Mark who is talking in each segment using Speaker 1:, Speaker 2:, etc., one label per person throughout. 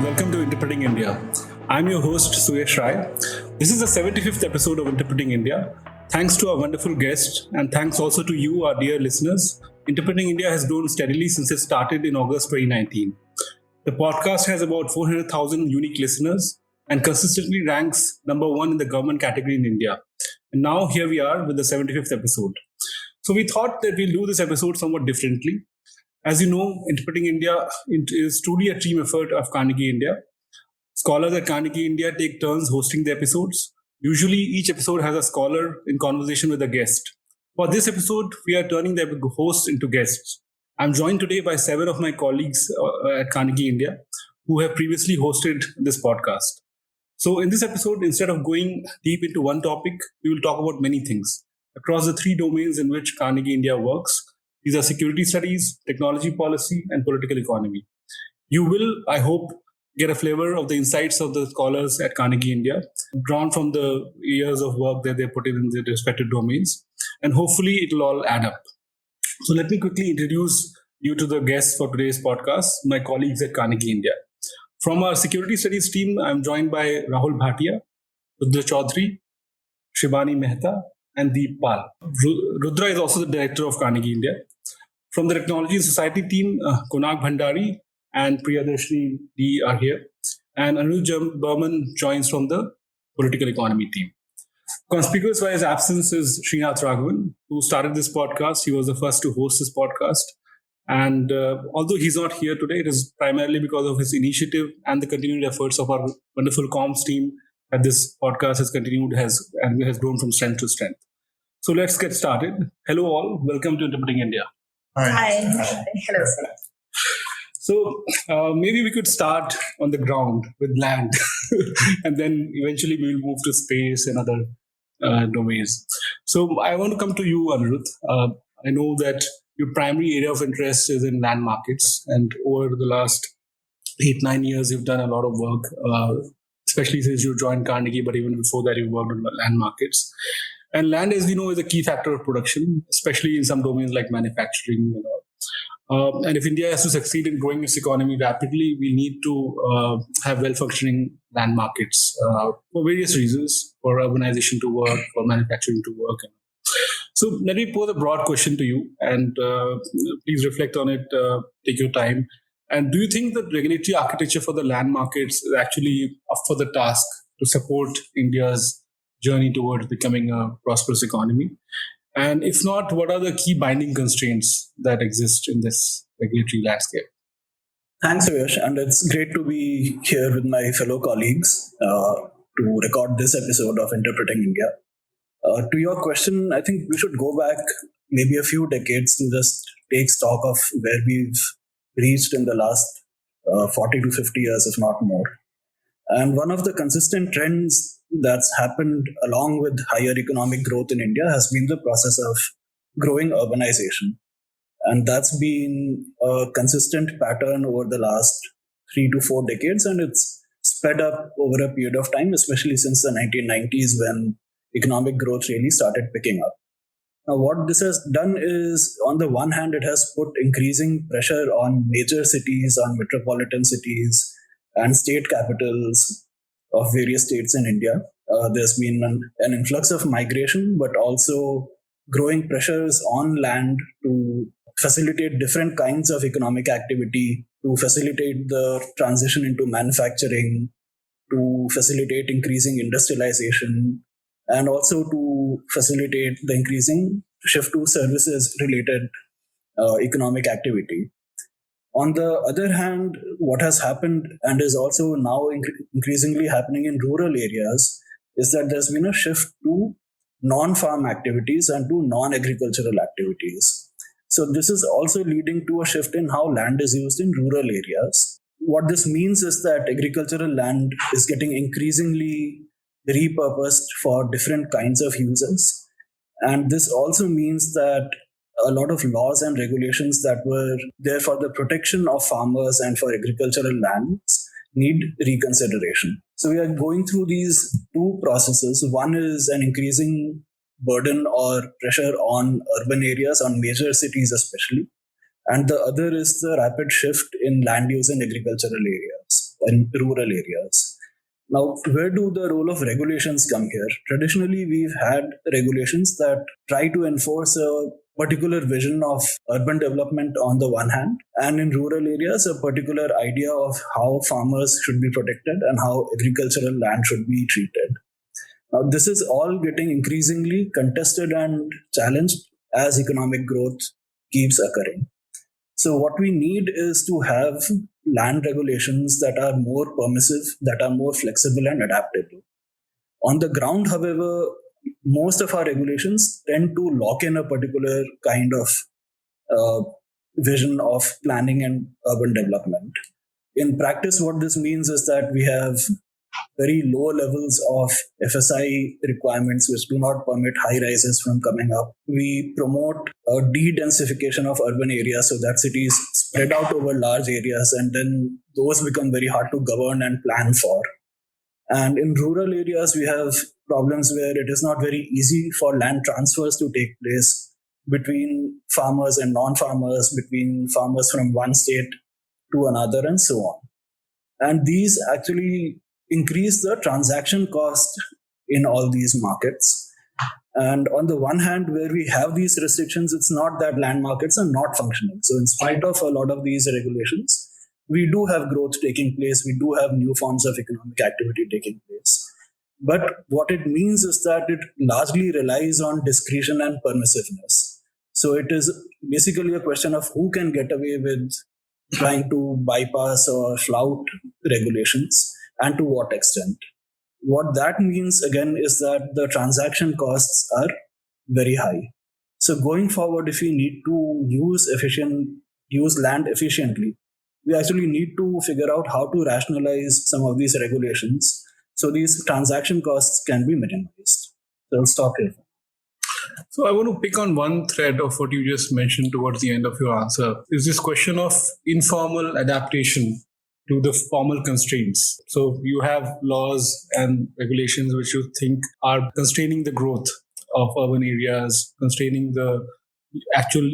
Speaker 1: welcome to Interpreting India. I'm your host, Suyesh Rai. This is the 75th episode of Interpreting India. Thanks to our wonderful guest, and thanks also to you, our dear listeners. Interpreting India has grown steadily since it started in August 2019. The podcast has about 400,000 unique listeners and consistently ranks number one in the government category in India. And now here we are with the 75th episode. So we thought that we'll do this episode somewhat differently. As you know, Interpreting India is truly a team effort of Carnegie India. Scholars at Carnegie India take turns hosting the episodes. Usually, each episode has a scholar in conversation with a guest. For this episode, we are turning the hosts into guests. I'm joined today by 7 of my colleagues at Carnegie India who have previously hosted this podcast. So in this episode, instead of going deep into one topic, we will talk about many things across the 3 domains in which Carnegie India works. These are security studies, technology policy, and political economy. You will, I hope, get a flavor of the insights of the scholars at Carnegie India, drawn from the years of work that they put in their respective domains. And hopefully it will all add up. So let me quickly introduce you to the guests for today's podcast, my colleagues at Carnegie India. From our security studies team, I'm joined by Rahul Bhatia, Rudra Chaudhary, Shibani Mehta, and Deep Pal. Rudra is also the director of Carnegie India. From the Technology and Society team, Konark Bhandari and Priyadarshini D are here. And Anuj Burman joins from the Political Economy team. Conspicuous by his absence is Srinath Raghavan, who started this podcast. He was the first to host this podcast. And although he's not here today, it is primarily because of his initiative and the continued efforts of our wonderful comms team that this podcast has continued has grown from strength to strength. So let's get started. Hello all. Welcome to Interpreting India.
Speaker 2: Hi. Hello.
Speaker 1: So maybe we could start on the ground with land and then eventually we will move to space and other domains. So I want to come to you, Anirudh. I know that your primary area of interest is in land markets, and over the last 8-9 years, you've done a lot of work, especially since you joined Carnegie, but even before that, you worked on land markets. And land, as we know, is a key factor of production, especially in some domains like manufacturing. And if India has to succeed in growing its economy rapidly, we need to have well-functioning land markets for various reasons, for urbanization to work, for manufacturing to work. So let me pose a broad question to you, and please reflect on it, take your time. And do you think that regulatory architecture for the land markets is actually up for the task to support India's journey towards becoming a prosperous economy? And if not, what are the key binding constraints that exist in this regulatory landscape?
Speaker 3: Thanks, Suyesh. And it's great to be here with my fellow colleagues to record this episode of Interpreting India. To your question, I think we should go back maybe a few decades to just take stock of where we've reached in the last 40 to 50 years, if not more. And one of the consistent trends that's happened along with higher economic growth in India has been the process of growing urbanization. And that's been a consistent pattern over the last 3 to 4 decades. And it's sped up over a period of time, especially since the 1990s when economic growth really started picking up. Now, what this has done is, on the one hand, it has put increasing pressure on major cities, on metropolitan cities, and state capitals of various states in India. There's been an influx of migration, but also growing pressures on land to facilitate different kinds of economic activity, to facilitate the transition into manufacturing, to facilitate increasing industrialization, and also to facilitate the increasing shift to services-related economic activity. On the other hand, what has happened and is also now increasingly happening in rural areas is that there's been a shift to non-farm activities and to non-agricultural activities. So this is also leading to a shift in how land is used in rural areas. What this means is that agricultural land is getting increasingly repurposed for different kinds of uses. And this also means that a lot of laws and regulations that were there for the protection of farmers and for agricultural lands need reconsideration. So we are going through these 2 processes. One is an increasing burden or pressure on urban areas, on major cities especially. And the other is the rapid shift in land use in agricultural areas. in rural areas. Now, where do the role of regulations come here? Traditionally, we've had regulations that try to enforce a particular vision of urban development on the one hand, and in rural areas, a particular idea of how farmers should be protected and how agricultural land should be treated. Now, this is all getting increasingly contested and challenged as economic growth keeps occurring. So what we need is to have land regulations that are more permissive, that are more flexible and adaptable. On the ground, however, most of our regulations tend to lock in a particular kind of vision of planning and urban development. In practice, what this means is that we have very low levels of FSI requirements, which do not permit high rises from coming up. We promote a de-densification of urban areas so that cities spread out over large areas, and then those become very hard to govern and plan for. And in rural areas, we have problems where it is not very easy for land transfers to take place between farmers and non-farmers, between farmers from one state to another, and so on. And these actually increase the transaction cost in all these markets. And on the one hand, where we have these restrictions, it's not that land markets are not functioning. So in spite of a lot of these regulations, we do have growth taking place. We do have new forms of economic activity taking place. But what it means is that it largely relies on discretion and permissiveness. So it is basically a question of who can get away with trying to bypass or flout regulations and to what extent. What that means, again, is that the transaction costs are very high. So going forward, if we need to use land efficiently, we actually need to figure out how to rationalize some of these regulations so these transaction costs can be minimized. So I'll stop here.
Speaker 1: So I want to pick on one thread of what you just mentioned towards the end of your answer, is this question of informal adaptation to the formal constraints. So you have laws and regulations which you think are constraining the growth of urban areas, constraining the actual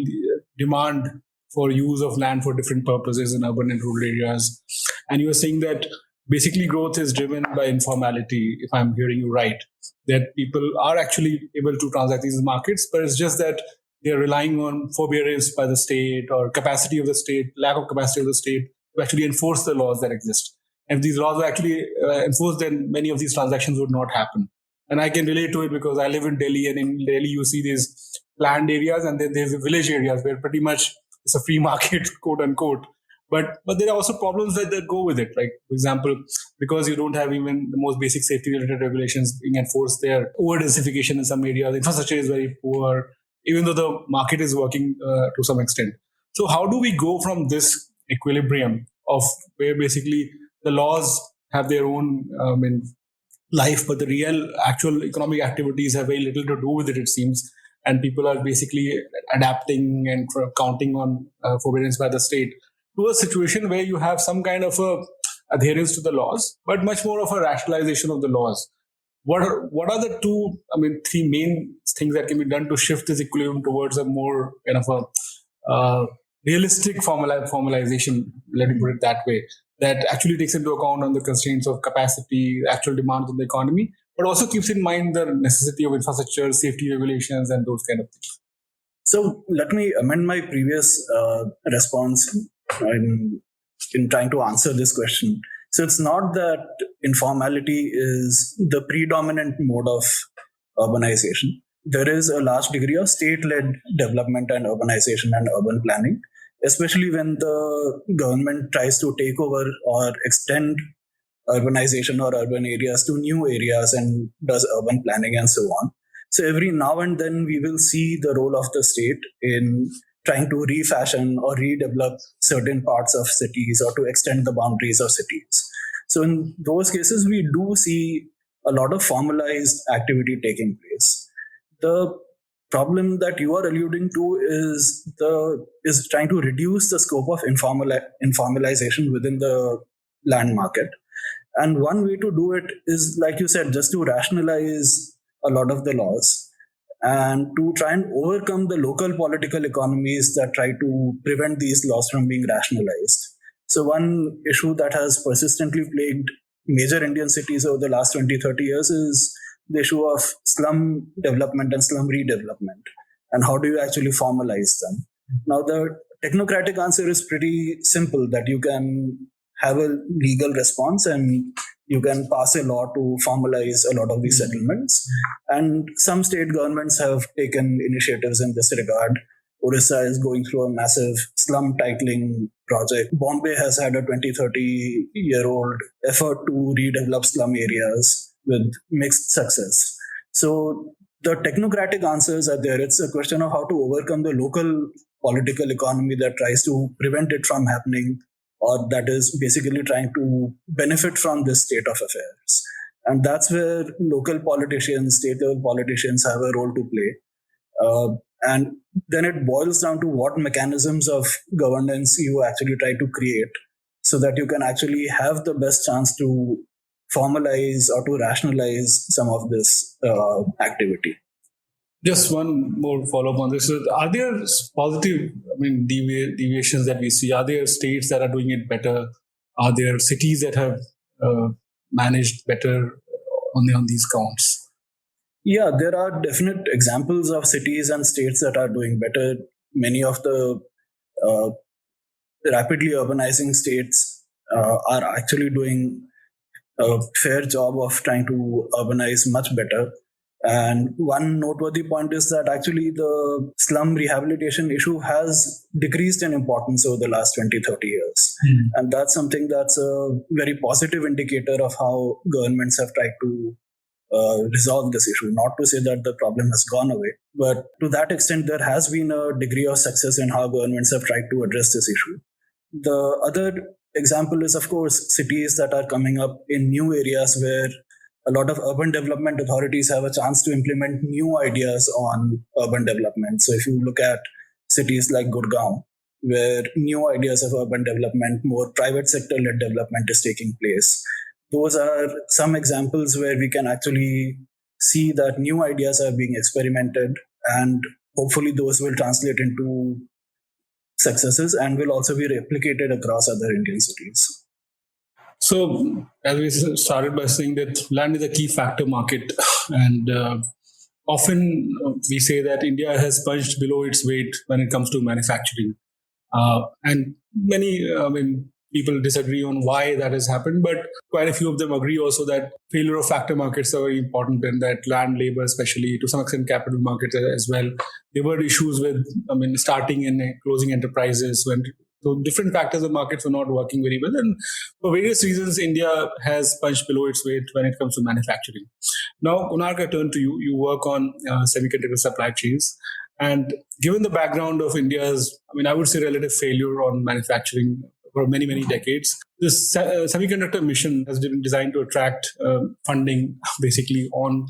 Speaker 1: demand for use of land for different purposes in urban and rural areas. And you are saying that basically growth is driven by informality, if I'm hearing you right, that people are actually able to transact these markets, but it's just that they're relying on forbearance by the state or capacity of the state, lack of capacity of the state to actually enforce the laws that exist. And if these laws were actually enforced, then many of these transactions would not happen. And I can relate to it because I live in Delhi, and in Delhi you see these planned areas and then there's village areas where pretty much it's a free market, quote unquote. But there are also problems that go with it. Like, for example, because you don't have even the most basic safety related regulations being enforced there, over-densification in some areas, infrastructure is very poor, even though the market is working to some extent. So how do we go from this equilibrium of where basically the laws have their own life, but the real actual economic activities have very little to do with it, it seems, and people are basically adapting and counting on forbearance by the state, to a situation where you have some kind of a adherence to the laws, but much more of a rationalization of the laws. What are the three main things that can be done to shift this equilibrium towards a more kind of a realistic formalization, let me put it that way, that actually takes into account on the constraints of capacity, actual demands of the economy, but also keeps in mind the necessity of infrastructure, safety regulations, and those kind of things?
Speaker 3: So let me amend my previous response in trying to answer this question. So it's not that informality is the predominant mode of urbanization. There is a large degree of state-led development and urbanization and urban planning, especially when the government tries to take over or extend urbanization or urban areas to new areas and does urban planning and so on. So every now and then we will see the role of the state in trying to refashion or redevelop certain parts of cities or to extend the boundaries of cities. So in those cases, we do see a lot of formalized activity taking place. The problem that you are alluding to is trying to reduce the scope of informalization within the land market. And one way to do it is, like you said, just to rationalize a lot of the laws and to try and overcome the local political economies that try to prevent these laws from being rationalized. So one issue that has persistently plagued major Indian cities over the last 20, 30 years is the issue of slum development and slum redevelopment. And how do you actually formalize them? Now, the technocratic answer is pretty simple, that you can have a legal response and you can pass a law to formalize a lot of these settlements. And some state governments have taken initiatives in this regard. Orissa is going through a massive slum titling project. Bombay has had a 20, 30-year-old effort to redevelop slum areas with mixed success. So the technocratic answers are there. It's a question of how to overcome the local political economy that tries to prevent it from happening, or that is basically trying to benefit from this state of affairs. And that's where local politicians, state-level politicians have a role to play. And then it boils down to what mechanisms of governance you actually try to create so that you can actually have the best chance to formalize or to rationalize some of this activity.
Speaker 1: Just one more follow-up on this. Are there positive, deviations that we see? Are there states that are doing it better? Are there cities that have managed better on these counts?
Speaker 3: Yeah, there are definite examples of cities and states that are doing better. Many of the rapidly urbanizing states are actually doing a fair job of trying to urbanize much better. And one noteworthy point is that actually the slum rehabilitation issue has decreased in importance over the last 20, 30 years. And that's something that's a very positive indicator of how governments have tried to resolve this issue. Not to say that the problem has gone away, but to that extent, there has been a degree of success in how governments have tried to address this issue. The other example is, of course, cities that are coming up in new areas where a lot of urban development authorities have a chance to implement new ideas on urban development. So if you look at cities like Gurgaon, where new ideas of urban development, more private sector-led development is taking place, those are some examples where we can actually see that new ideas are being experimented, and hopefully those will translate into successes and will also be replicated across other Indian cities.
Speaker 1: So, as we started by saying that land is a key factor market, and often we say that India has punched below its weight when it comes to manufacturing. And many, people disagree on why that has happened, but quite a few of them agree also that failure of factor markets are very important, and that land, labor, especially to some extent capital markets as well. There were issues with, starting and closing enterprises so different factors of markets were not working very well. And for various reasons, India has punched below its weight when it comes to manufacturing. Now, Kunark, I turn to you. You work on semiconductor supply chains. And given the background of India's, I would say relative failure on manufacturing for many, many decades, this semiconductor mission has been designed to attract funding basically on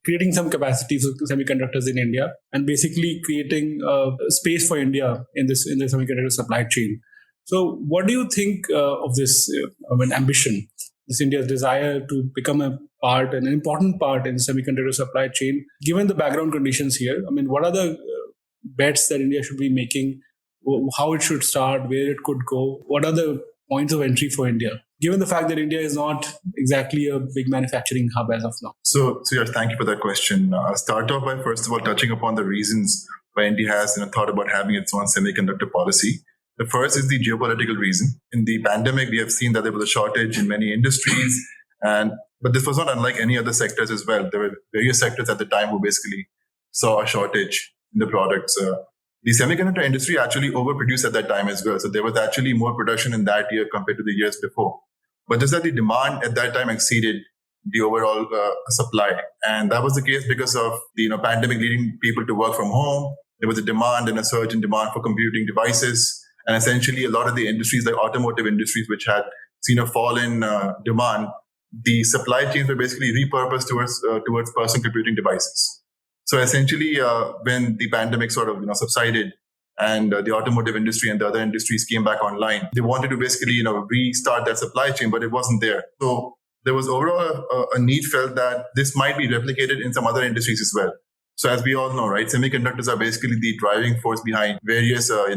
Speaker 1: creating some capacity for semiconductors in India and basically creating space for India in the semiconductor supply chain. So what do you think of this ambition, this India's desire to become an important part in the semiconductor supply chain, given the background conditions here? What are the bets that India should be making? How it should start, where it could go, what are the points of entry for India, given the fact that India is not exactly a big manufacturing hub as of now?
Speaker 4: So yeah, thank you for that question. I'll start off by first of all touching upon the reasons why India has thought about having its own semiconductor policy. The first is the geopolitical reason. In the pandemic, we have seen that there was a shortage in many industries, but this was not unlike any other sectors as well. There were various sectors at the time who basically saw a shortage in the products. The semiconductor industry actually overproduced at that time as well. So there was actually more production in that year compared to the years before. But just that the demand at that time exceeded the overall supply. And that was the case because of the pandemic leading people to work from home. There was a demand and a surge in demand for computing devices. And essentially a lot of the industries like automotive industries, which had seen a fall in demand, the supply chains were basically repurposed towards personal computing devices. So essentially, when the pandemic sort of subsided and the automotive industry and the other industries came back online, they wanted to basically restart that supply chain, but it wasn't there. So there was overall a need felt that this might be replicated in some other industries as well. So as we all know, right, semiconductors are basically the driving force behind various, I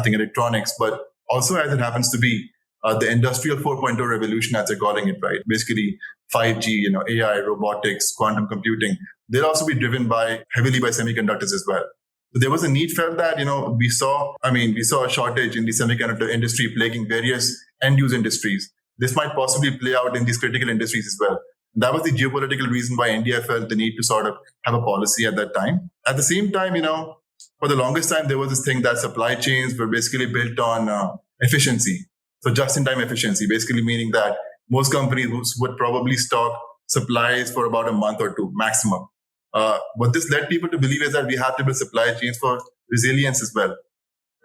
Speaker 4: think electronics, but also as it happens to be the industrial 4.0 revolution, as they're calling it, right? Basically 5G, AI, robotics, quantum computing, they'll also be driven heavily by semiconductors as well. So there was a need felt that, we saw a shortage in the semiconductor industry plaguing various end-use industries. This might possibly play out in these critical industries as well. That was the geopolitical reason why India felt the need to sort of have a policy at that time. At the same time, for the longest time, there was this thing that supply chains were basically built on efficiency. So just-in-time efficiency, basically meaning that most companies would probably stock supplies for about a month or two maximum. What this led people to believe is that we have to build supply chains for resilience as well.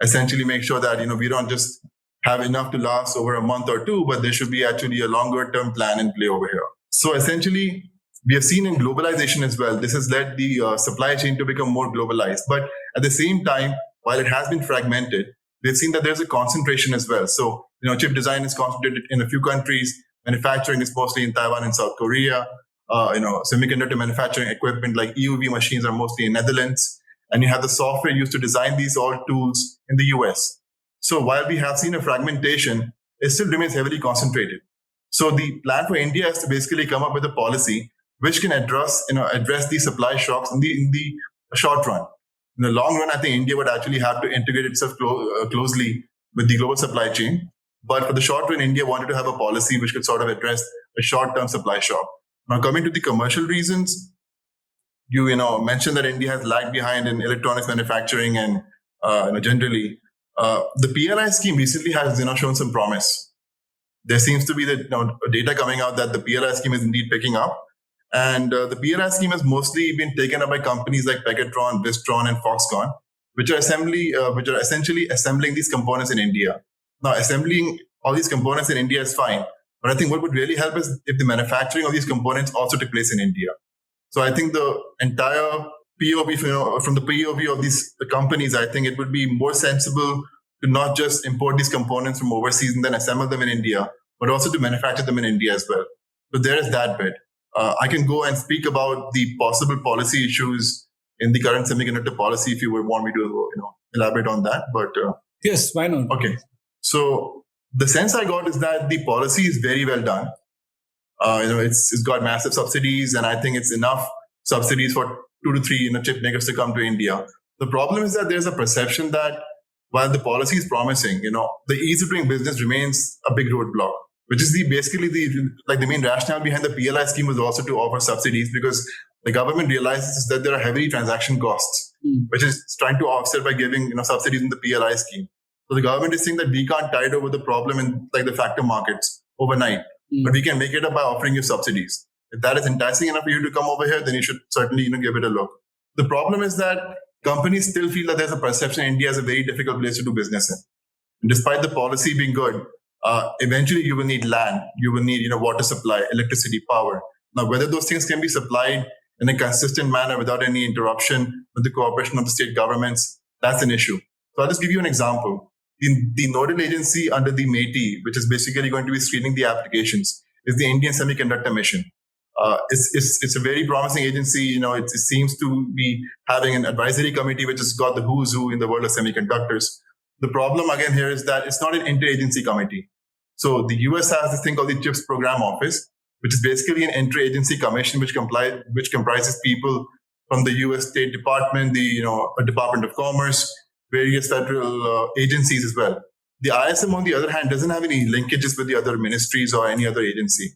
Speaker 4: Essentially make sure that, we don't just have enough to last over a month or two, but there should be actually a longer term plan in play over here. So essentially, we have seen in globalization as well, this has led the supply chain to become more globalized. But at the same time, while it has been fragmented, we've seen that there's a concentration as well. So, chip design is concentrated in a few countries. Manufacturing is mostly in Taiwan and South Korea. Semiconductor manufacturing equipment like EUV machines are mostly in Netherlands. And you have the software used to design these all tools in the US. So while we have seen a fragmentation, it still remains heavily concentrated. So the plan for India is to basically come up with a policy which can address these supply shocks in the short run. In the long run, I think India would actually have to integrate itself closely with the global supply chain. But for the short run, India wanted to have a policy which could sort of address a short-term supply shock. Now, coming to the commercial reasons, you mentioned that India has lagged behind in electronics manufacturing and generally. The PLI scheme recently has shown some promise. There seems to be data coming out that the PLI scheme is indeed picking up. And the PLI scheme has mostly been taken up by companies like Pegatron, Wistron, and Foxconn, which are essentially assembling these components in India. Now, assembling all these components in India is fine. But I think what would really help is if the manufacturing of these components also took place in India. So I think the entire POV, from the POV of these companies, I think it would be more sensible to not just import these components from overseas and then assemble them in India, but also to manufacture them in India as well. So there is that bit. I can go and speak about the possible policy issues in the current semiconductor policy if you would want me to elaborate on that. But
Speaker 1: yes, why not?
Speaker 4: Okay. So the sense I got is that the policy is very well done. It's got massive subsidies, and I think it's enough subsidies for 2 to 3 chip makers to come to India. The problem is that there's a perception that while the policy is promising, the ease of doing business remains a big roadblock, which is the main rationale behind the PLI scheme was also to offer subsidies because the government realizes that there are heavy transaction costs, which is trying to offset by giving subsidies in the PLI scheme. So the government is saying that we can't tide over the problem in the factor markets overnight, but we can make it up by offering you subsidies. If that is enticing enough for you to come over here, then you should certainly give it a look. The problem is that companies still feel that there's a perception India is a very difficult place to do business in. And despite the policy being good, eventually you will need land, you will need water supply, electricity, power. Now, whether those things can be supplied in a consistent manner without any interruption with the cooperation of the state governments, that's an issue. So I'll just give you an example. The nodal agency under the MeitY, which is basically going to be screening the applications, is the Indian Semiconductor Mission. It's a very promising agency. It seems to be having an advisory committee which has got the who's who in the world of semiconductors. The problem again here is that it's not an interagency committee. So the US has this thing called the CHIPS Program Office, which is basically an interagency commission which comprises people from the US State Department, the Department of Commerce, various federal agencies as well. The ISM, on the other hand, doesn't have any linkages with the other ministries or any other agency.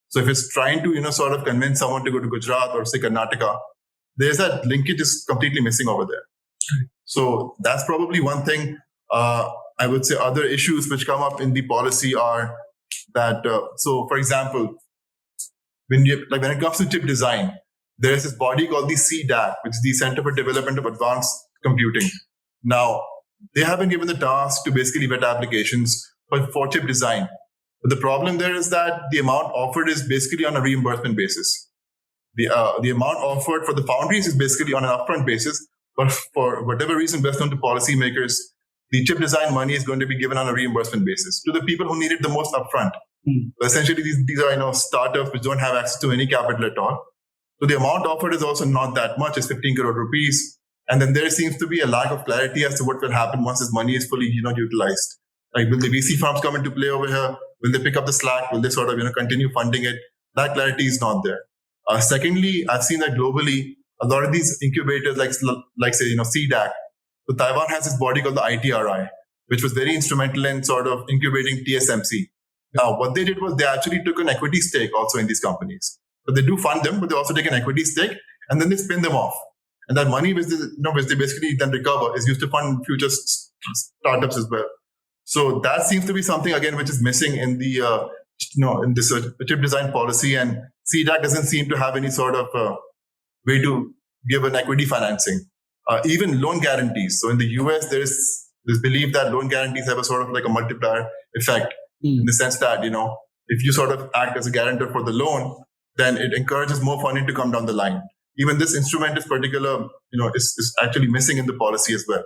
Speaker 4: So if it's trying to, sort of convince someone to go to Gujarat or say Karnataka, there's that linkage is completely missing over there. So that's probably one thing. I would say other issues which come up in the policy are that, so for example, when it comes to chip design, there's this body called the CDAC, which is the Center for Development of Advanced Computing. Now, they have been given the task to basically vet applications for chip design. But the problem there is that the amount offered is basically on a reimbursement basis. The amount offered for the foundries is basically on an upfront basis, but for whatever reason best known to policymakers, the chip design money is going to be given on a reimbursement basis to the people who need it the most upfront. So essentially, these are startups which don't have access to any capital at all. So the amount offered is also not that much; it's 15 crore rupees. And then there seems to be a lack of clarity as to what will happen once this money is fully utilized. Like, will the VC firms come into play over here? Will they pick up the slack? Will they sort of continue funding it? That clarity is not there. Secondly, I've seen that globally, a lot of these incubators, like say CDAC. So Taiwan has this body called the ITRI, which was very instrumental in sort of incubating TSMC. Now, what they did was they actually took an equity stake also in these companies. So they do fund them, but they also take an equity stake, and then they spin them off. And that money, which they basically then recover, is used to fund future startups as well. So that seems to be something again which is missing in the in this chip design policy, and CDAC doesn't seem to have any sort of way to give an equity financing, even loan guarantees. So in the US, there's this belief that loan guarantees have a sort of like a multiplier effect in the sense that if you sort of act as a guarantor for the loan, then it encourages more funding to come down the line. Even this instrument is particular, is actually missing in the policy as well.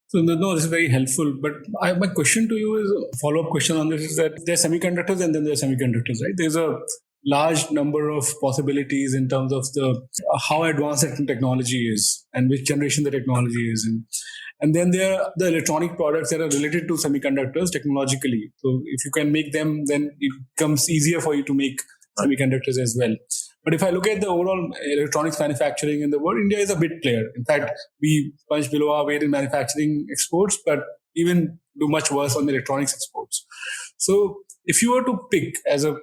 Speaker 1: So no, this is very helpful. But my question to you is a follow-up question on this: is that there are semiconductors and then there are semiconductors, right? There's a large number of possibilities in terms of the how advanced the technology is and which generation the technology is in. And then there are the electronic products that are related to semiconductors technologically. So if you can make them, then it becomes easier for you to make semiconductors as well. But if I look at the overall electronics manufacturing in the world, India is a big player. In fact, we punch below our weight in manufacturing exports, but even do much worse on the electronics exports. So if you were to pick as a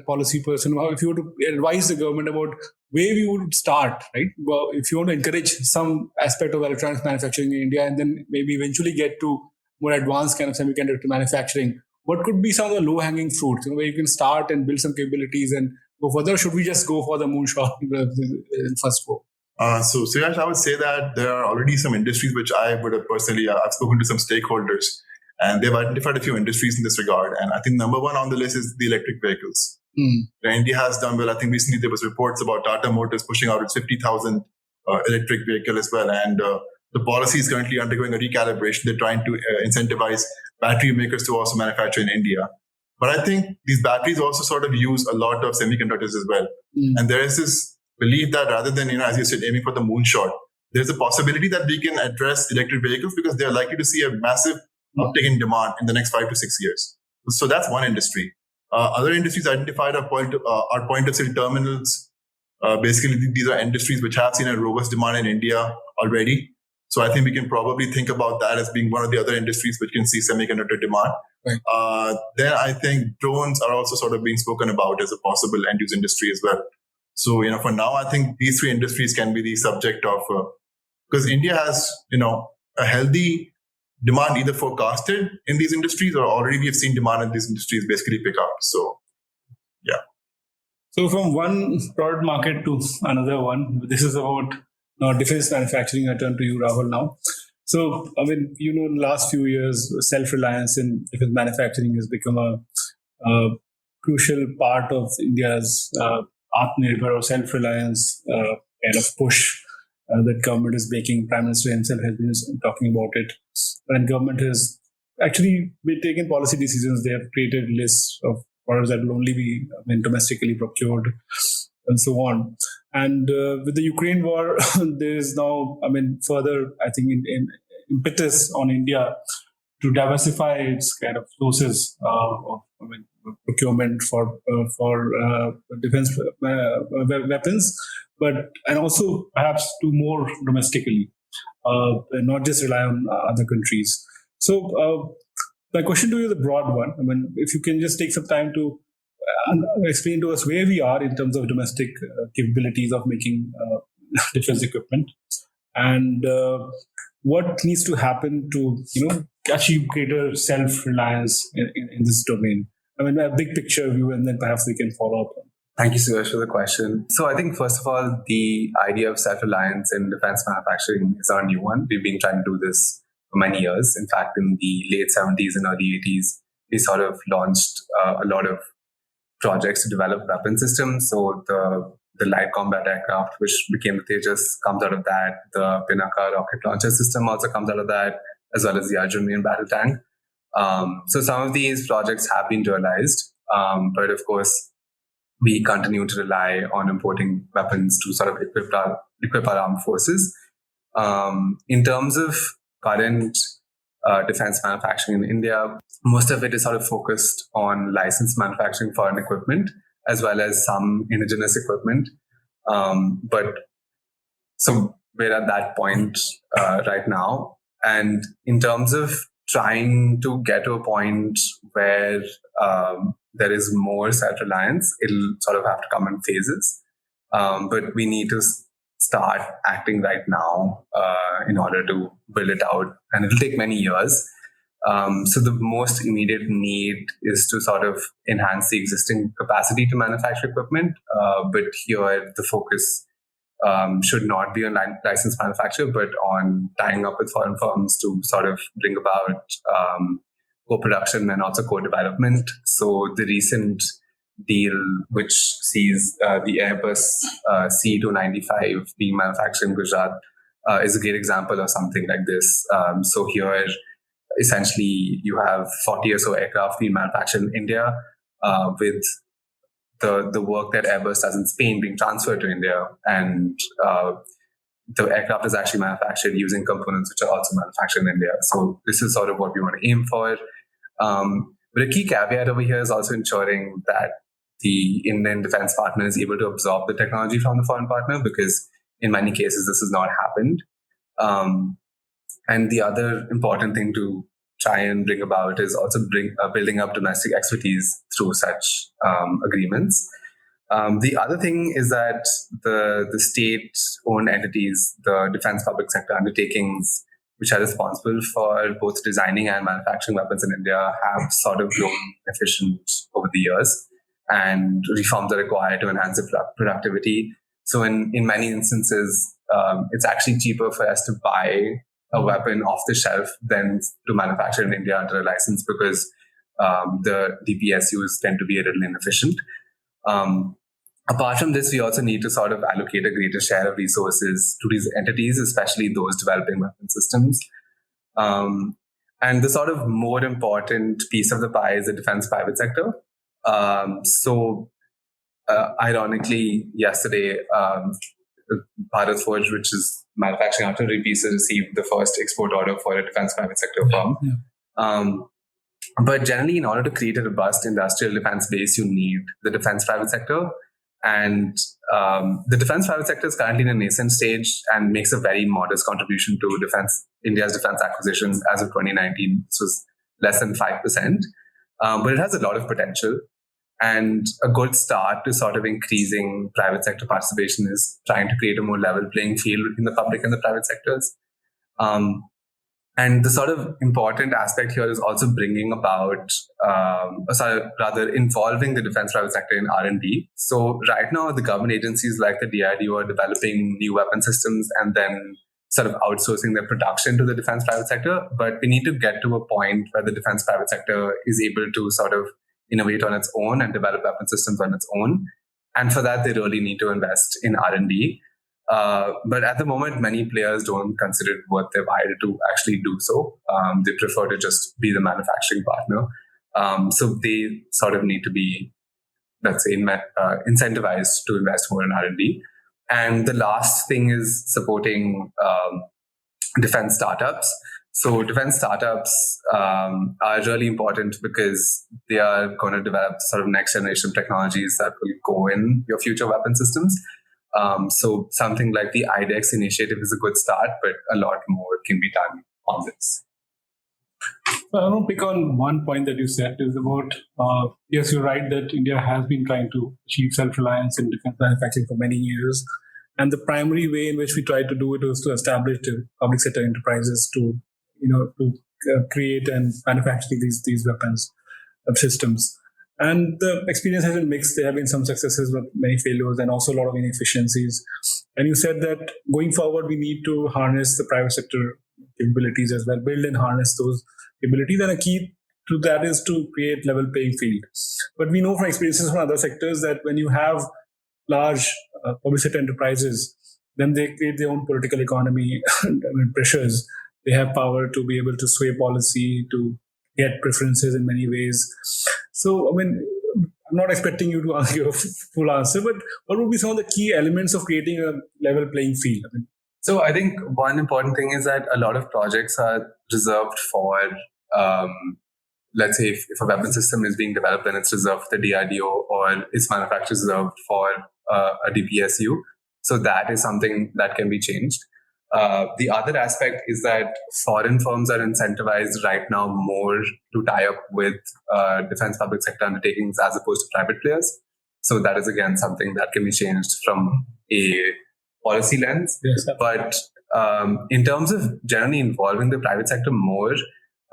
Speaker 1: policy person, if you were to advise the government about where we would start, right? Well, if you want to encourage some aspect of electronics manufacturing in India and then maybe eventually get to more advanced kind of semiconductor manufacturing, what could be some of the low-hanging fruits, where you can start and build some capabilities and go further? Should we just go for the moonshot in first go?
Speaker 4: So Yash, I would say that there are already some industries which I would have personally, I've spoken to some stakeholders, and they've identified a few industries in this regard. And I think number one on the list is the electric vehicles. India has done well. I think recently there was reports about Tata Motors pushing out its 50,000 electric vehicle as well. And the policy is currently undergoing a recalibration. They're trying to incentivize battery makers to also manufacture in India. But I think these batteries also sort of use a lot of semiconductors as well. And there is this belief that rather than, as you said, aiming for the moonshot, there's a possibility that we can address electric vehicles because they're likely to see a massive uptick in demand in the next 5 to 6 years. So that's one industry. Other industries identified are point of sale terminals. Basically, these are industries which have seen a robust demand in India already. So I think we can probably think about that as being one of the other industries which can see semiconductor demand. Right. Then I think drones are also sort of being spoken about as a possible end-use industry as well. So, for now, I think these three industries can be the subject of, because India has, a healthy demand either forecasted in these industries or already we have seen demand in these industries basically pick up. So, yeah.
Speaker 1: So from one product market to another one, this is about defense manufacturing. I turn to you, Rahul, now. So, in the last few years, self-reliance in defense manufacturing has become a crucial part of India's Atmanirbhar or self-reliance kind of push that government is making. Prime Minister himself has been talking about it. And government has actually been taking policy decisions. They have created lists of products that will only be domestically procured and so on. And with the Ukraine war, there is now, further, I think, in impetus on India to diversify its kind of sources of procurement for defense weapons, and also perhaps do more domestically, not just rely on other countries. So my question to you is a broad one. If you can just take some time to explain to us where we are in terms of domestic capabilities of making defense equipment, and what needs to happen to achieve greater self-reliance in this domain. A big picture view, and then perhaps we can follow up.
Speaker 2: Thank you, Suresh, for the question. So I think, first of all, the idea of self-reliance in defense manufacturing is not a new one. We've been trying to do this for many years. In fact, in the late 70s and early 80s, we sort of launched a lot of projects to develop weapon systems. So the light combat aircraft, which became the Tejas, comes out of that. The Pinaka rocket launcher system also comes out of that, as well as the Arjun main battle tank. So some of these projects have been realized, but of course, we continue to rely on importing weapons to sort of equip our armed forces. In terms of current defense manufacturing in India. Most of it is sort of focused on licensed manufacturing foreign equipment, as well as some indigenous equipment. But so we're at that point right now. And in terms of trying to get to a point where there is more self-reliance, it'll sort of have to come in phases. But we need to start acting right now in order to build it out. And it'll take many years. So the most immediate need is to sort of enhance the existing capacity to manufacture equipment. But here the focus should not be on licensed manufacture, but on tying up with foreign firms to sort of bring about co-production and also co-development. So the recent deal, which sees the Airbus C295 being manufactured in Gujarat, is a great example of something like this. So here, essentially, you have 40 or so aircraft being manufactured in India, with the work that Airbus does in Spain being transferred to India, and the aircraft is actually manufactured using components which are also manufactured in India. So this is sort of what we want to aim for. But a key caveat over here is also ensuring that the Indian defense partner is able to absorb the technology from the foreign partner, because in many cases this has not happened. And the other important thing to try and bring about is also building up domestic expertise through such agreements. The other thing is that the state-owned entities, the defense public sector undertakings, which are responsible for both designing and manufacturing weapons in India, have sort of grown efficient over the years, and reforms are required to enhance the productivity. So in many instances, it's actually cheaper for us to buy a weapon off the shelf than to manufacture in India under a license, because the DPSUs tend to be a little inefficient. Apart from this, we also need to sort of allocate a greater share of resources to these entities, especially those developing weapon systems. And the sort of more important piece of the pie is the defense private sector. Ironically, yesterday, Bharat Forge, which is manufacturing artillery pieces, received the first export order for a defense private sector firm. Yeah. But generally, in order to create a robust industrial defense base, you need the defense private sector. And the defense private sector is currently in a nascent stage and makes a very modest contribution to India's defense acquisitions as of 2019. This was less than 5%. But it has a lot of potential. And a good start to sort of increasing private sector participation is trying to create a more level playing field between the public and the private sectors. And the sort of important aspect here is also bringing about, involving the defense private sector in R&D. So right now, the government agencies like the DRDO are developing new weapon systems and then sort of outsourcing their production to the defense private sector. But we need to get to a point where the defense private sector is able to sort of innovate on its own and develop weapon systems on its own. And for that, they really need to invest in R&D. But at the moment, many players don't consider it worth their while to actually do so. They prefer to just be the manufacturing partner. So they sort of need to be, let's say, incentivized to invest more in R&D. And the last thing is supporting defense startups. So defense startups are really important because they are going to develop sort of next generation technologies that will go in your future weapon systems. So something like the IDEX initiative is a good start, but a lot more can be done on this.
Speaker 1: So I want to pick on one point that you said is about, yes, you're right that India has been trying to achieve self-reliance in defense manufacturing for many years. And the primary way in which we tried to do it was to establish public sector enterprises to create and manufacture these weapons systems. And the experience has been mixed. There have been some successes, but many failures, and also a lot of inefficiencies. And you said that going forward, we need to harness the private sector capabilities as well, build and harness those capabilities. And a key to that is to create level playing field. But we know from experiences from other sectors that when you have large public sector enterprises, then they create their own political economy pressures. They have power to be able to sway policy, to get preferences in many ways. So, I'm not expecting you to give a full answer, but what would be some of the key elements of creating a level playing field?
Speaker 2: So I think one important thing is that a lot of projects are reserved for, let's say, if a weapon system is being developed, then it's reserved for the DRDO, or its manufacture is reserved for a DPSU. So that is something that can be changed. The other aspect is that foreign firms are incentivized right now more to tie up with defense public sector undertakings as opposed to private players. So that is again something that can be changed from a policy lens.
Speaker 1: Yes.
Speaker 2: But in terms of generally involving the private sector more,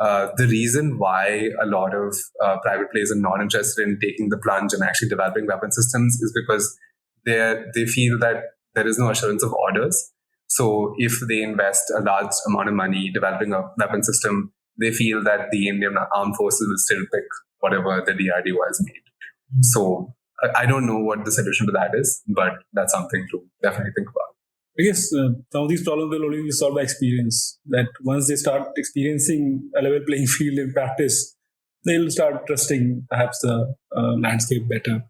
Speaker 2: the reason why a lot of private players are not interested in taking the plunge and actually developing weapon systems is because they feel that there is no assurance of orders. So if they invest a large amount of money developing a weapon system, they feel that the Indian armed forces will still pick whatever the DRDO has made. So I don't know what the solution to that is, but that's something to definitely think about.
Speaker 1: I guess some of these problems will only be solved by experience. That once they start experiencing a level playing field in practice, they'll start trusting perhaps the landscape better.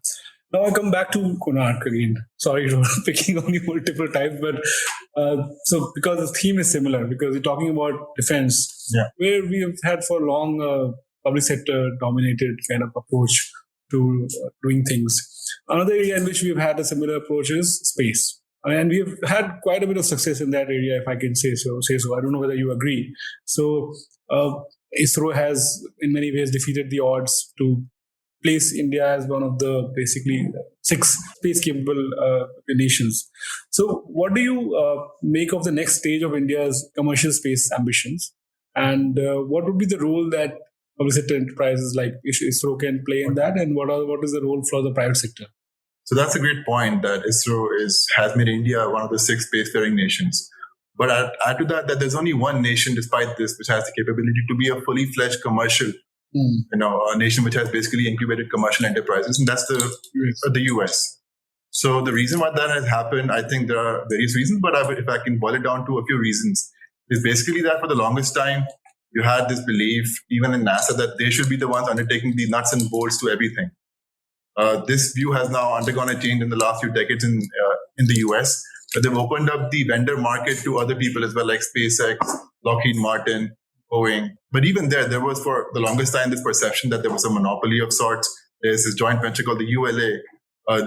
Speaker 1: Now I come back to Konark again. Sorry for picking on you multiple times, but so because the theme is similar, because we're talking about defense, where we have had for long public sector dominated kind of approach to doing things. Another area in which we've had a similar approach is space. And we've had quite a bit of success in that area, if I can say so. I don't know whether you agree. So ISRO has in many ways defeated the odds to place India as one of the basically 6 space-capable nations. So what do you make of the next stage of India's commercial space ambitions? And what would be the role that public sector enterprises like ISRO can play in that? And what is the role for the private sector?
Speaker 4: So that's a great point that ISRO has made India one of the 6 spacefaring nations. But add to that there's only one nation, despite this, which has the capability to be a fully fledged commercial, a nation which has basically incubated commercial enterprises, and that's the US. So the reason why that has happened, I think there are various reasons, but if I can boil it down to a few reasons, is basically that for the longest time, you had this belief, even in NASA, that they should be the ones undertaking the nuts and bolts to everything. This view has now undergone a change in the last few decades in the US, but they've opened up the vendor market to other people as well, like SpaceX, Lockheed Martin, Boeing. But even there was for the longest time this perception that there was a monopoly of sorts. There's this joint venture called the ULA,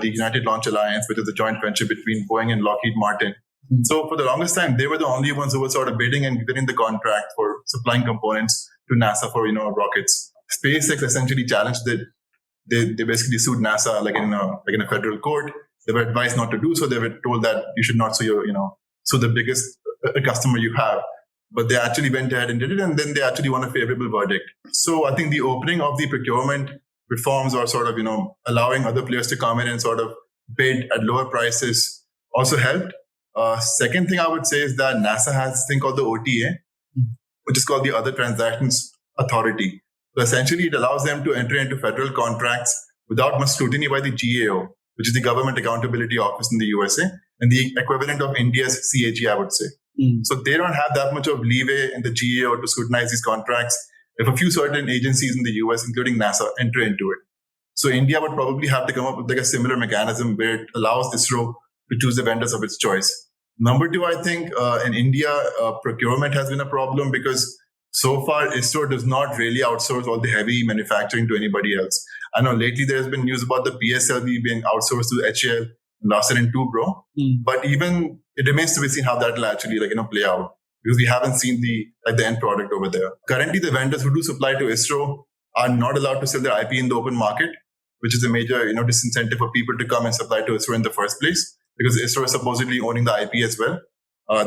Speaker 4: the United Launch Alliance, which is a joint venture between Boeing and Lockheed Martin. So for the longest time, they were the only ones who were sort of bidding and winning the contract for supplying components to NASA for rockets. SpaceX essentially challenged it. They basically sued NASA like in a federal court. They were advised not to do so. They were told that you should not sue the biggest customer you have. But they actually went ahead and did it, and then they actually won a favorable verdict. So I think the opening of the procurement reforms, or sort of allowing other players to come in and sort of bid at lower prices, also helped. Second thing I would say is that NASA has this thing called the OTA, which is called the Other Transactions Authority. So essentially, it allows them to enter into federal contracts without much scrutiny by the GAO, which is the Government Accountability Office in the USA, and the equivalent of India's CAG, I would say. So they don't have that much of leeway in the GAO to scrutinize these contracts if a few certain agencies in the US, including NASA, enter into it. So India would probably have to come up with like a similar mechanism where it allows ISRO to choose the vendors of its choice. Number 2, I think in India, procurement has been a problem because so far ISRO does not really outsource all the heavy manufacturing to anybody else. I know lately there's been news about the PSLV being outsourced to HAL, Larsen and Toubro, but even it remains to be seen how that will actually play out, because we haven't seen the end product over there. Currently, the vendors who do supply to ISRO are not allowed to sell their IP in the open market, which is a major disincentive for people to come and supply to ISRO in the first place, because ISRO is supposedly owning the IP as well.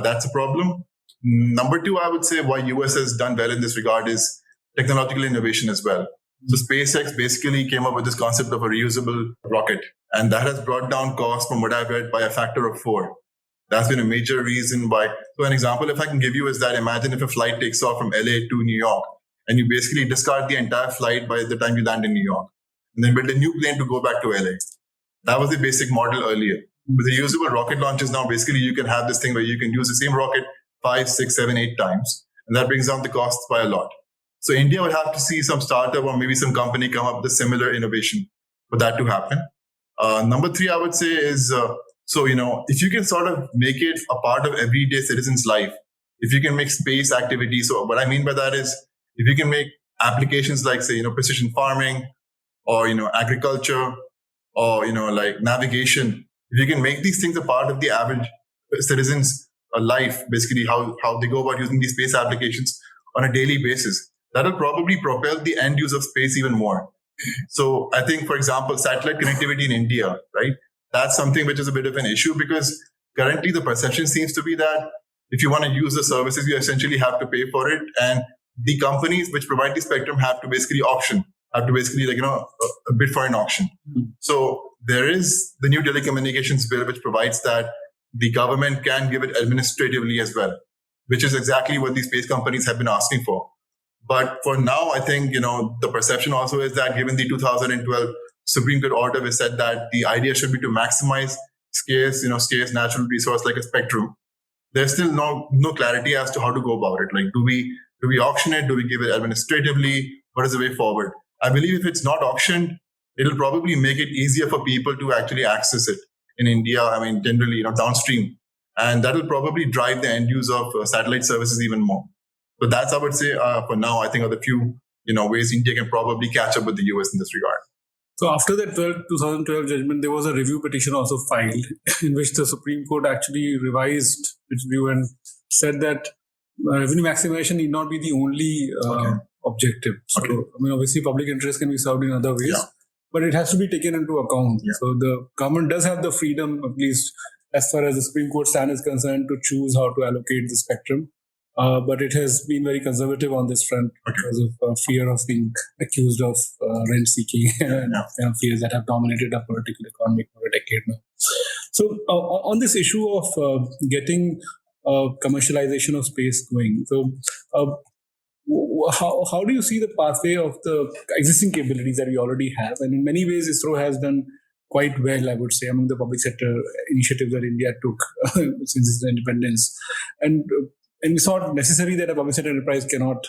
Speaker 4: That's a problem. Number 2, I would say why US has done well in this regard is technological innovation as well. So SpaceX basically came up with this concept of a reusable rocket, and that has brought down costs, from what I've read, by a factor of 4. That's been a major reason why. So an example, if I can give you, is that imagine if a flight takes off from LA to New York, and you basically discard the entire flight by the time you land in New York, and then build a new plane to go back to LA. That was the basic model earlier. With the reusable rocket launches now, basically you can have this thing where you can use the same rocket 5, 6, 7, 8 times, and that brings down the costs by a lot. So India would have to see some startup or maybe some company come up with a similar innovation for that to happen. Number 3, I would say, is So, if you can sort of make it a part of everyday citizens' life, if you can make space activities, so what I mean by that is if you can make applications like, say, precision farming or, agriculture or, like navigation, if you can make these things a part of the average citizen's life, basically how they go about using these space applications on a daily basis, that'll probably propel the end use of space even more. So I think, for example, satellite connectivity in India, right? That's something which is a bit of an issue because currently the perception seems to be that if you want to use the services, you essentially have to pay for it. And the companies which provide the spectrum have to basically bid for an auction. Mm-hmm. So there is the new telecommunications bill, which provides that the government can give it administratively as well, which is exactly what these space companies have been asking for. But for now, I think, the perception also is that given the 2012 Supreme Court order, which said that the idea should be to maximize scarce natural resource like a spectrum, there's still no clarity as to how to go about it. Like, do we auction it? Do we give it administratively? What is the way forward? I believe if it's not auctioned, it'll probably make it easier for people to actually access it in India. I mean, generally, downstream. And that'll probably drive the end use of satellite services even more. So that's, I would say, for now, I think are the few, ways India can probably catch up with the US in this regard.
Speaker 1: So after that 2012 judgment, there was a review petition also filed in which the Supreme Court actually revised its view and said that revenue maximization need not be the only objective. So, obviously public interest can be served in other ways, but it has to be taken into account. Yeah. So the government does have the freedom, at least as far as the Supreme Court stand is concerned, to choose how to allocate the spectrum. But it has been very conservative on this front because of fear of being accused of rent-seeking and fears that have dominated our political economy for a decade now. So on this issue of getting commercialization of space going, so how do you see the pathway of the existing capabilities that we already have? And in many ways, ISRO has done quite well, I would say, among the public sector initiatives that India took since its independence. And it's not necessary that a public sector enterprise cannot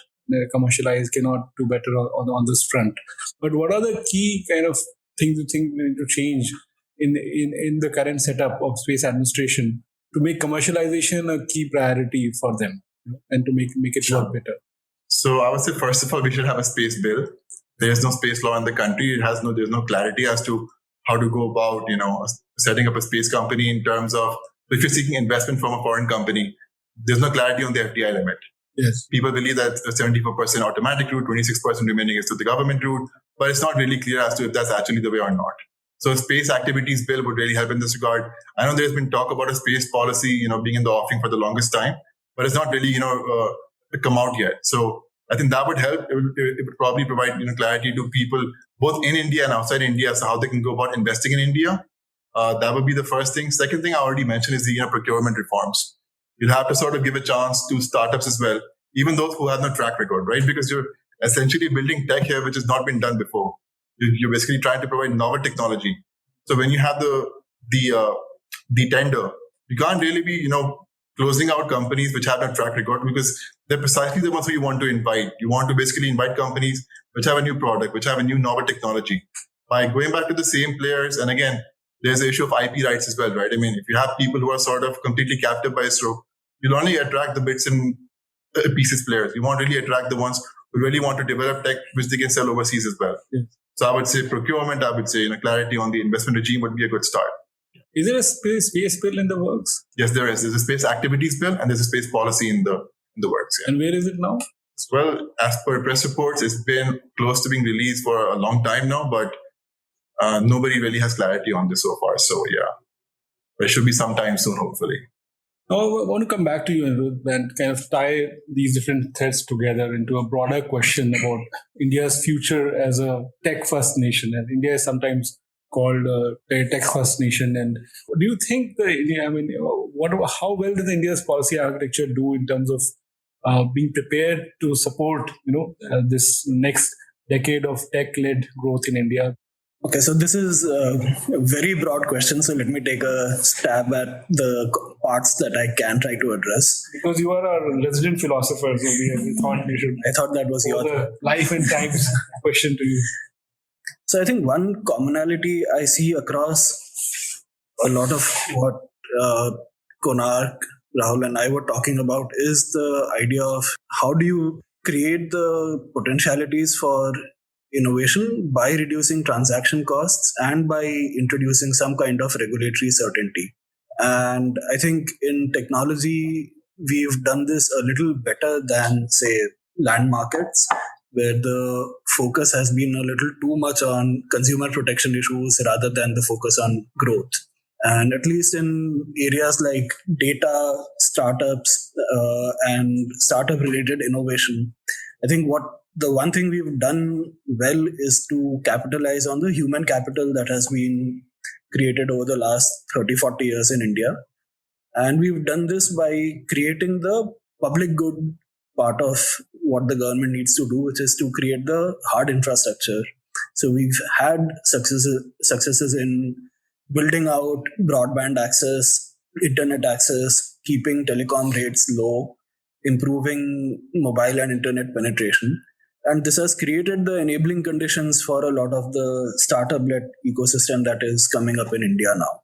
Speaker 1: commercialize, cannot do better on this front. But what are the key kind of things you think we need to change in the current setup of space administration to make commercialization a key priority for them and to make it work better?
Speaker 4: So I would say, first of all, we should have a space bill. There is no space law in the country. There's no clarity as to how to go about, setting up a space company in terms of if you're seeking investment from a foreign company. There's no clarity on the FDI limit.
Speaker 1: Yes. People
Speaker 4: believe that a 74% automatic route, 26% remaining is to the government route, but it's not really clear as to if that's actually the way or not. So a space activities bill would really help in this regard. I know there's been talk about a space policy, being in the offing for the longest time, but it's not really, come out yet. So I think that would help. It would probably provide, clarity to people both in India and outside India as to how they can go about investing in India. That would be the first thing. Second thing I already mentioned is the procurement reforms. You'll have to sort of give a chance to startups as well, even those who have no track record, right? Because you're essentially building tech here, which has not been done before. You're basically trying to provide novel technology. So when you have the tender, you can't really be, closing out companies which have no track record because they're precisely the ones who you want to invite. You want to basically invite companies which have a new product, which have a new novel technology. By going back to the same players, and again, there's the issue of IP rights as well, right? I mean, if you have people who are sort of completely captive by ISRO, you'll only attract the bits and pieces players. You won't really attract the ones who really want to develop tech which they can sell overseas as well. Yes. So I would say procurement, I would say clarity on the investment regime would be a good start.
Speaker 1: Is there a space bill in the works?
Speaker 4: Yes, there is. There's a space activities bill and there's a space policy in the works. Yeah.
Speaker 1: And where is it now?
Speaker 4: Well, as per press reports, it's been close to being released for a long time now, but nobody really has clarity on this so far. So yeah, but it should be sometime soon, hopefully.
Speaker 1: Now, I want to come back to you and kind of tie these different threads together into a broader question about India's future as a tech-first nation. And India is sometimes called a tech-first nation. And do you think how well does India's policy architecture do in terms of being prepared to support, this next decade of tech-led growth in India?
Speaker 3: Okay, so this is a very broad question. So let me take a stab at the parts that I can try to address.
Speaker 1: Because you are a resident philosopher, so we thought you should.
Speaker 3: I thought that was your
Speaker 1: life and times question to you.
Speaker 3: So I think one commonality I see across a lot of what Konark, Rahul, and I were talking about is the idea of how do you create the potentialities for innovation by reducing transaction costs and by introducing some kind of regulatory certainty. And I think in technology, we've done this a little better than, say, land markets, where the focus has been a little too much on consumer protection issues rather than the focus on growth. And at least in areas like data, startups, and startup related innovation, I think the one thing we've done well is to capitalize on the human capital that has been created over the last 30, 40 years in India. And we've done this by creating the public good part of what the government needs to do, which is to create the hard infrastructure. So we've had successes in building out broadband access, internet access, keeping telecom rates low, improving mobile and internet penetration. And this has created the enabling conditions for a lot of the startup-led ecosystem that is coming up in India now.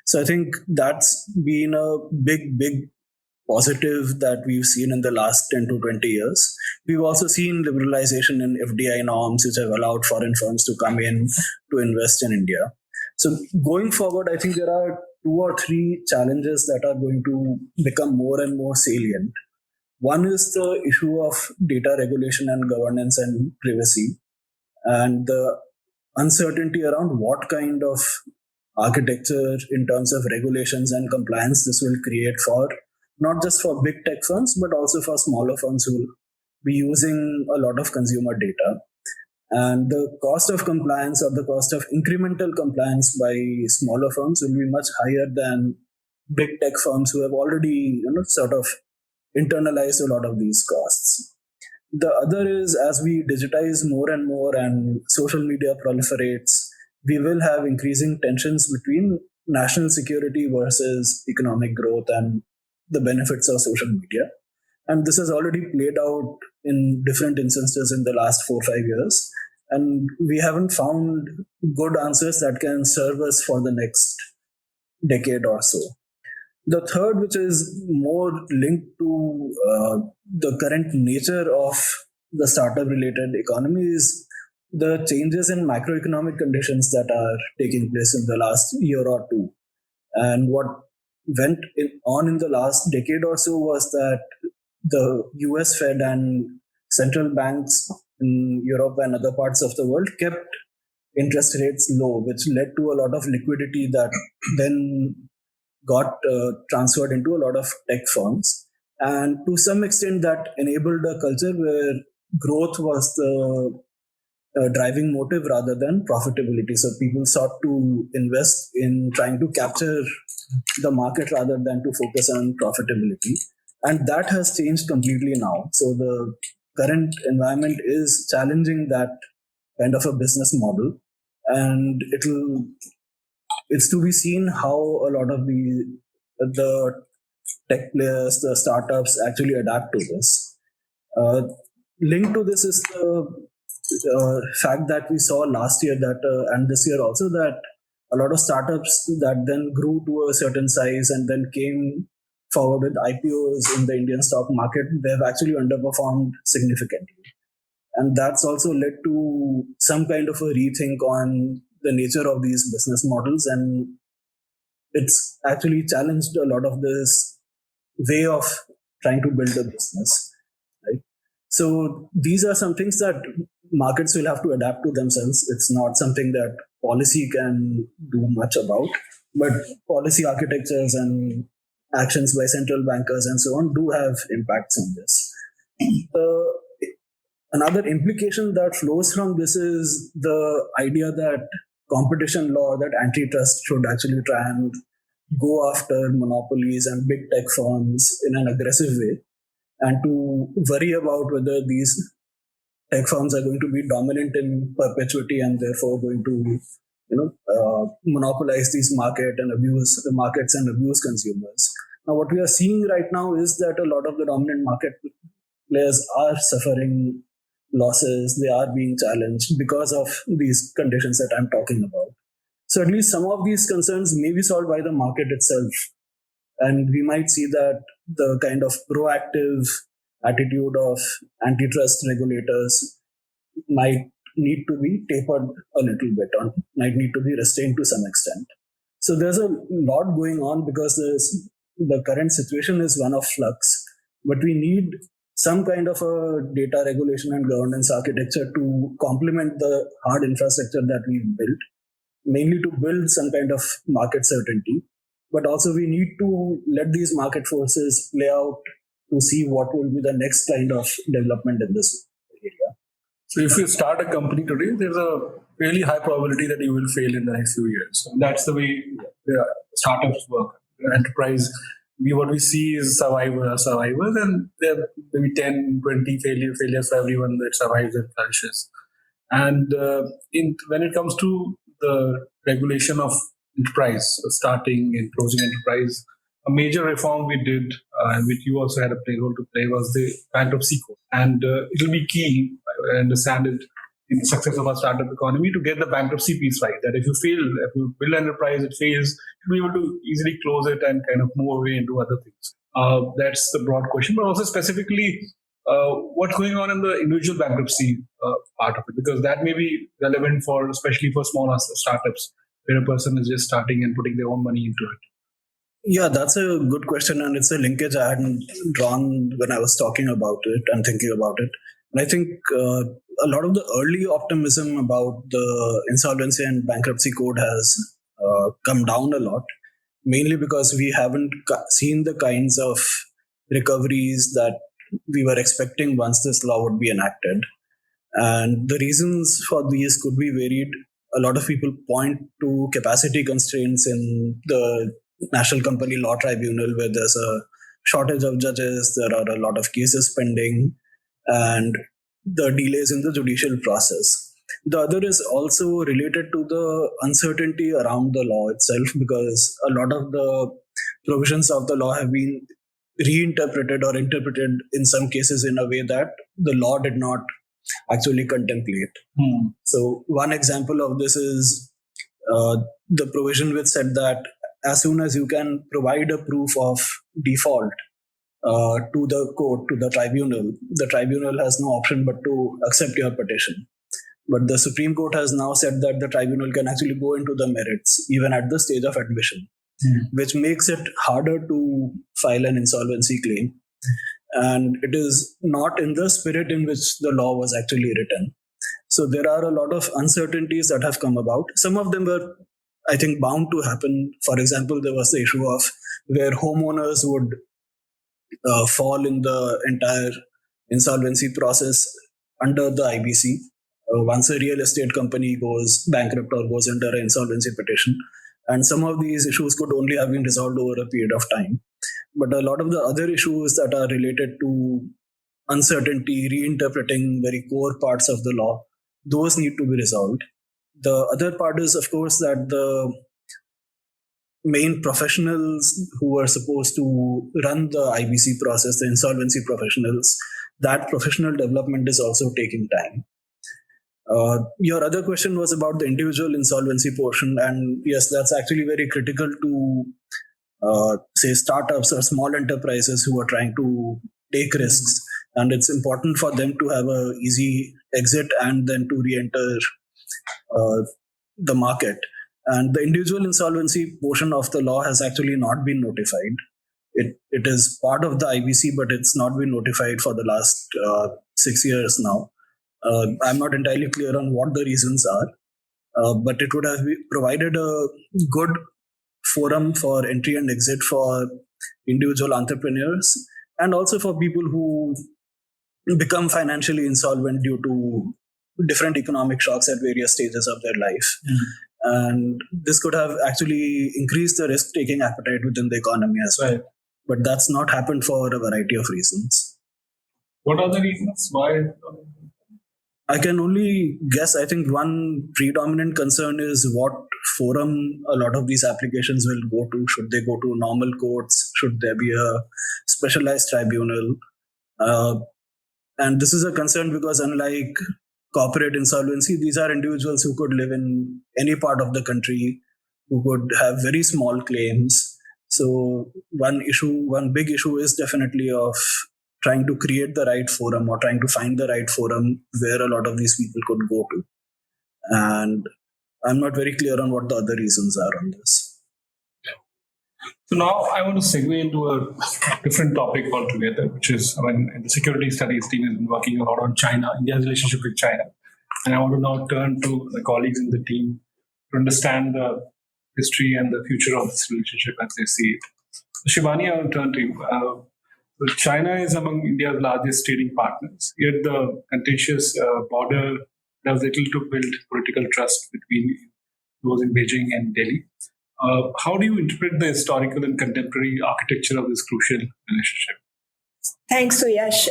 Speaker 3: So I think that's been a big positive that we've seen in the last 10 to 20 years. We've also seen liberalization in FDI norms, which have allowed foreign firms to come in to invest in India. So going forward, I think there are 2 or 3 challenges that are going to become more and more salient. One is the issue of data regulation and governance and privacy, and the uncertainty around what kind of architecture in terms of regulations and compliance this will create for not just for big tech firms, but also for smaller firms who will be using a lot of consumer data. And the cost of compliance or the cost of incremental compliance by smaller firms will be much higher than big tech firms who have already sort of internalized a lot of these costs. The other is, as we digitize more and more and social media proliferates, we will have increasing tensions between national security versus economic growth and the benefits of social media. And this has already played out in different instances in the last 4-5 years. And we haven't found good answers that can serve us for the next decade or so. The third, which is more linked to the current nature of the startup-related economy, is the changes in macroeconomic conditions that are taking place in the last year or two. And what went on in the last decade or so was that the US Fed and central banks in Europe and other parts of the world kept interest rates low, which led to a lot of liquidity that then got transferred into a lot of tech firms. And to some extent, that enabled a culture where growth was the driving motive rather than profitability. So people sought to invest in trying to capture the market rather than to focus on profitability. And that has changed completely now. So the current environment is challenging that kind of a business model. And it's to be seen how a lot of the tech players, the startups actually adapt to this. Linked to this is the fact that we saw last year and this year also, that a lot of startups that then grew to a certain size and then came forward with IPOs in the Indian stock market, they've actually underperformed significantly. And that's also led to some kind of a rethink on the nature of these business models. And it's actually challenged a lot of this way of trying to build a business. Right? So these are some things that markets will have to adapt to themselves. It's not something that policy can do much about, but policy architectures and actions by central bankers and so on do have impacts on this. Another implication that flows from this is the idea that competition law, that antitrust should actually try and go after monopolies and big tech firms in an aggressive way, and to worry about whether these tech firms are going to be dominant in perpetuity and therefore going to monopolize these markets and abuse consumers. Now, what we are seeing right now is that a lot of the dominant market players are suffering losses. They are being challenged because of these conditions that I'm talking about. So at least some of these concerns may be solved by the market itself. And we might see that the kind of proactive attitude of antitrust regulators might need to be tapered a little bit, or might need to be restrained to some extent. So there's a lot going on because the current situation is one of flux, but we need some kind of a data regulation and governance architecture to complement the hard infrastructure that we've built, mainly to build some kind of market certainty. But also we need to let these market forces play out to see what will be the next kind of development in this area.
Speaker 1: So if you start a company today, there's a fairly high probability that you will fail in the next few years. And that's the way the startups work. The enterprise, what we see is survivors, and there are maybe 10, 20 failures for everyone that survives and flourishes. And when it comes to the regulation of enterprise, starting and closing enterprise, a major reform we did, and which you also had a role to play, was the bankruptcy code. And it will be key, I understand it, in the success of our startup economy, to get the bankruptcy piece right. That if you build an enterprise, it fails, you'll be able to easily close it and kind of move away into other things. That's the broad question, but also specifically, what's going on in the individual bankruptcy part of it, because that may be relevant especially for small startups, where a person is just starting and putting their own money into it.
Speaker 3: Yeah, that's a good question, and it's a linkage I hadn't drawn when I was talking about it and thinking about it. And I think a lot of the early optimism about the insolvency and bankruptcy code has come down a lot, mainly because we haven't seen the kinds of recoveries that we were expecting once this law would be enacted. And the reasons for these could be varied. A lot of people point to capacity constraints in the National Company Law Tribunal, where there's a shortage of judges, there are a lot of cases pending, and the delays in the judicial process. The other is also related to the uncertainty around the law itself, because a lot of the provisions of the law have been reinterpreted or interpreted in some cases in a way that the law did not actually contemplate. So one example of this is the provision which said that as soon as you can provide a proof of default to the court, to the tribunal has no option but to accept your petition. But the Supreme Court has now said that the tribunal can actually go into the merits, even at the stage of admission, which makes it harder to file an insolvency claim. And it is not in the spirit in which the law was actually written. So there are a lot of uncertainties that have come about. Some of them were, I think, bound to happen. For example, there was the issue of where homeowners would fall in the entire insolvency process under the IBC. Once a real estate company goes bankrupt or goes under an insolvency petition. And some of these issues could only have been resolved over a period of time. But a lot of the other issues that are related to uncertainty, reinterpreting very core parts of the law, those need to be resolved. The other part is, of course, that the main professionals who are supposed to run the IBC process, the insolvency professionals, that professional development is also taking time. Your other question was about the individual insolvency portion. And yes, that's actually very critical to, say, startups or small enterprises who are trying to take risks. And it's important for them to have an easy exit and then to re-enter the market. And the individual insolvency portion of the law has actually not been notified. It is part of the IBC, but it's not been notified for the last 6 years now. I'm not entirely clear on what the reasons are, but it would have provided a good forum for entry and exit for individual entrepreneurs, and also for people who become financially insolvent due to different economic shocks at various stages of their life. And this could have actually increased the risk-taking appetite within the economy as well.
Speaker 1: Right.
Speaker 3: But that's not happened for a variety of reasons.
Speaker 1: What are the reasons? Why?
Speaker 3: I can only guess. I think one predominant concern is what forum a lot of these applications will go to. Should they go to normal courts? Should there be a specialized tribunal? And this is a concern because unlike corporate insolvency. These are individuals who could live in any part of the country, who could have very small claims. So one big issue is definitely of trying to create the right forum or trying to find the right forum where a lot of these people could go to. And I'm not very clear on what the other reasons are on this.
Speaker 1: So now I want to segue into a different topic altogether, which is when the security studies team has been working a lot on China, India's relationship with China. And I want to now turn to the colleagues in the team to understand the history and the future of this relationship as they see it. So Shivani, I will turn to you. So China is among India's largest trading partners, yet the contentious border does little to build political trust between those in Beijing and Delhi. How do you interpret the historical and contemporary architecture of this crucial relationship?
Speaker 5: Thanks, Suyash.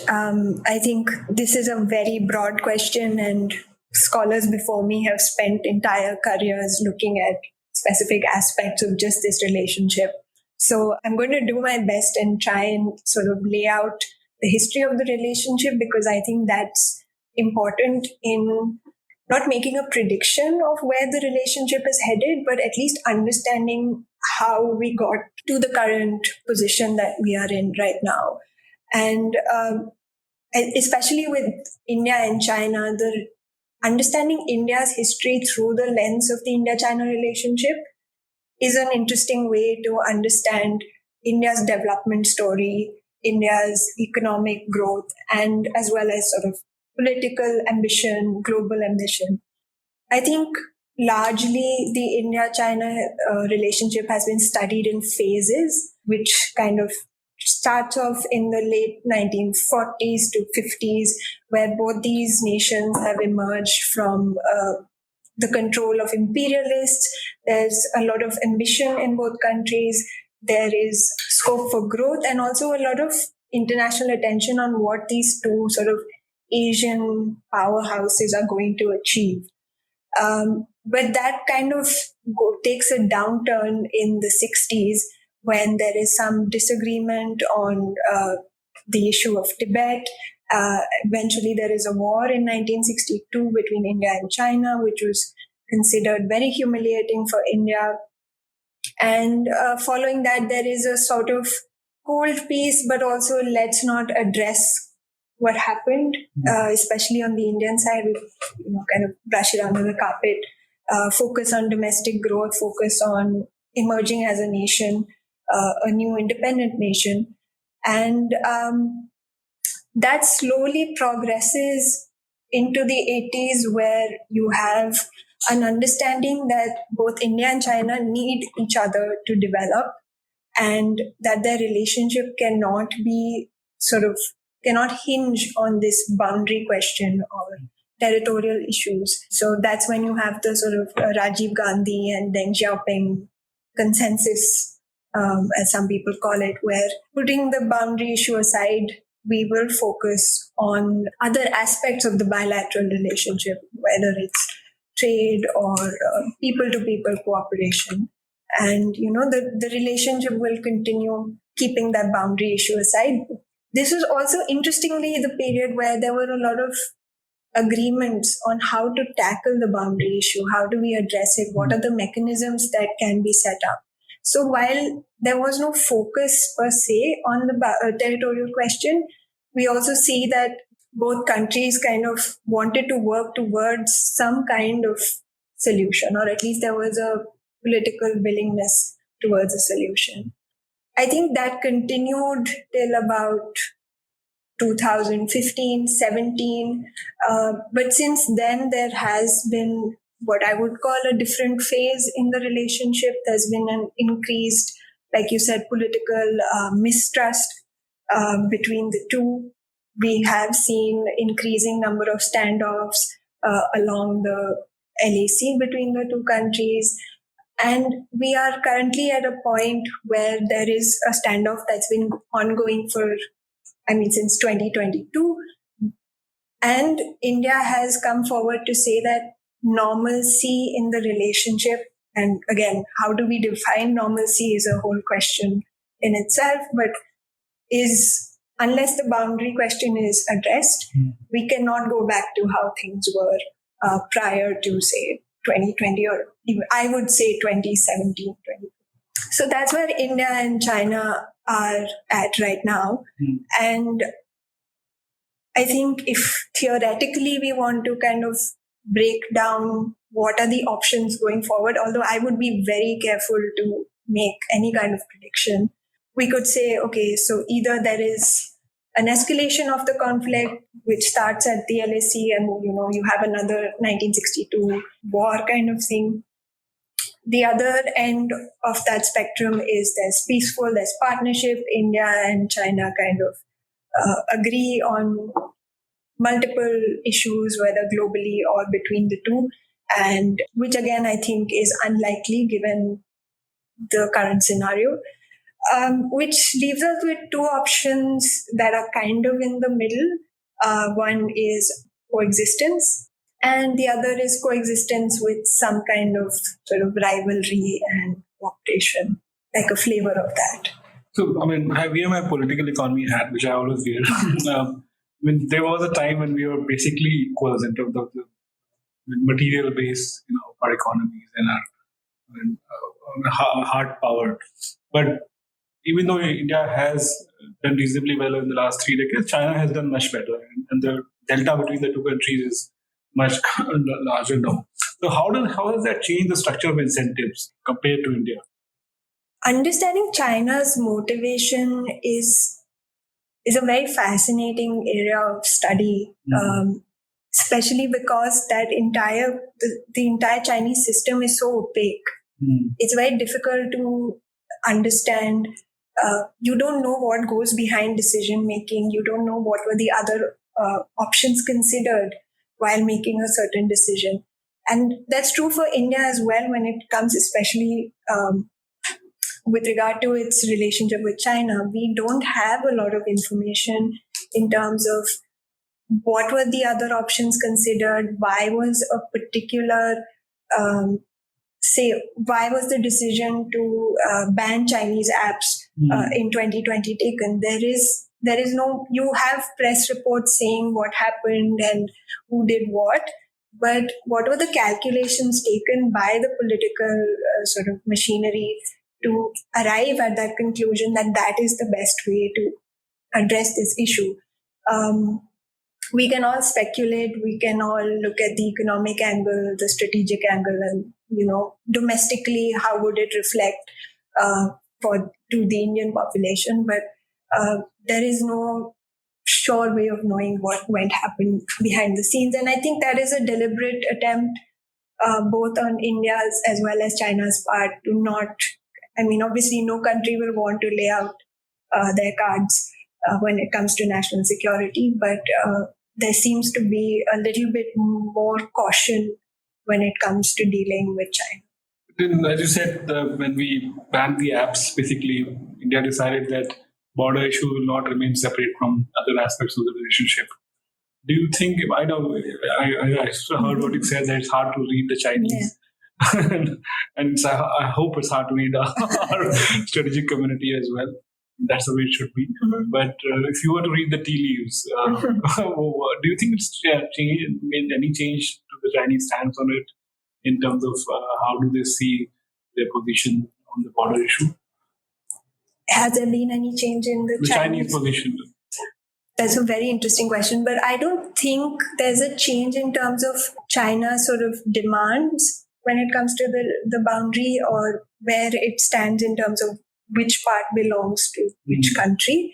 Speaker 5: I think this is a very broad question, and scholars before me have spent entire careers looking at specific aspects of just this relationship. So I'm going to do my best and try and sort of lay out the history of the relationship, because I think that's important in not making a prediction of where the relationship is headed, but at least understanding how we got to the current position that we are in right now. And especially with India and China, the understanding India's history through the lens of the India-China relationship is an interesting way to understand India's development story, India's economic growth, and as well as sort of political ambition, global ambition. I think largely the India-China relationship has been studied in phases, which kind of starts off in the late 1940s to 50s, where both these nations have emerged from the control of imperialists. There's a lot of ambition in both countries. There is scope for growth and also a lot of international attention on what these two sort of Asian powerhouses are going to achieve. But that kind of takes a downturn in the 60s when there is some disagreement on the issue of Tibet. Eventually, there is a war in 1962 between India and China, which was considered very humiliating for India. And following that, there is a sort of cold peace, but also let's not address what happened, especially on the Indian side. We kind of brush it under the carpet, focus on domestic growth, focus on emerging as a nation, a new independent nation. And that slowly progresses into the 80s, where you have an understanding that both India and China need each other to develop, and that their relationship cannot hinge on this boundary question or territorial issues. So that's when you have the sort of Rajiv Gandhi and Deng Xiaoping consensus, as some people call it, where putting the boundary issue aside, we will focus on other aspects of the bilateral relationship, whether it's trade or people-to-people cooperation. And, the relationship will continue keeping that boundary issue aside. This was also, interestingly, the period where there were a lot of agreements on how to tackle the boundary issue. How do we address it? What are the mechanisms that can be set up? So while there was no focus per se on the territorial question, we also see that both countries kind of wanted to work towards some kind of solution, or at least there was a political willingness towards a solution. I think that continued till about 2015, 17. But since then, there has been what I would call a different phase in the relationship. There's been an increased, like you said, political mistrust between the two. We have seen increasing number of standoffs along the LAC between the two countries. And we are currently at a point where there is a standoff that's been ongoing since 2022. And India has come forward to say that normalcy in the relationship, and again, how do we define normalcy is a whole question in itself, but is unless the boundary question is addressed, we cannot go back to how things were prior to, say, 2020, or even, I would say 2017. So that's where India and China are at right now. And I think if theoretically we want to kind of break down what are the options going forward, although I would be very careful to make any kind of prediction, we could say, okay, so either there is an escalation of the conflict, which starts at the LAC, and you have another 1962 war kind of thing. The other end of that spectrum is there's peaceful, there's partnership. India and China kind of agree on multiple issues, whether globally or between the two, and which again I think is unlikely given the current scenario. Which leaves us with two options that are kind of in the middle. One is coexistence, and the other is coexistence with some kind of sort of rivalry and cooperation, like a flavor of that.
Speaker 1: So, I mean, I wear my political economy hat, which I always wear. There was a time when we were basically equals in terms of the material base, of our economies and our hard power. But even though India has done reasonably well in the last 3 decades, China has done much better, and the delta between the two countries is much larger now. So how does that change the structure of incentives compared to India?
Speaker 5: Understanding China's motivation is a very fascinating area of study, especially because that the entire Chinese system is so opaque. It's very difficult to understand. You don't know what goes behind decision making. You don't know what were the other options considered while making a certain decision. And that's true for India as well when it comes especially with regard to its relationship with China. We don't have a lot of information in terms of what were the other options considered, why was a particular why was the decision to ban Chinese apps in 2020 taken? There is no, you have press reports saying what happened and who did what, but what were the calculations taken by the political sort of machinery to arrive at that conclusion that is the best way to address this issue? We can all speculate, we can all look at the economic angle, the strategic angle, and domestically how would it reflect to the Indian population, but there is no sure way of knowing what went happen behind the scenes. And I think that is a deliberate attempt both on India's as well as China's part to not, obviously no country will want to lay out their cards when it comes to national security, but there seems to be a little bit more caution when it comes to dealing with China.
Speaker 1: As you said, when we banned the apps, basically India decided that border issue will not remain separate from other aspects of the relationship. Do you think, I know, I heard what you said, that it's hard to read the Chinese. Yeah. and I hope it's hard to read our strategic community as well. That's the way it should be. But if you were to read the tea leaves, do you think it's made any change to the Chinese stance on it in terms of how do they see their position on the border issue?
Speaker 5: Has there been any change in the
Speaker 1: Chinese position?
Speaker 5: That's a very interesting question, but I don't think there's a change in terms of China's sort of demands when it comes to the boundary or where it stands in terms of which part belongs to which country.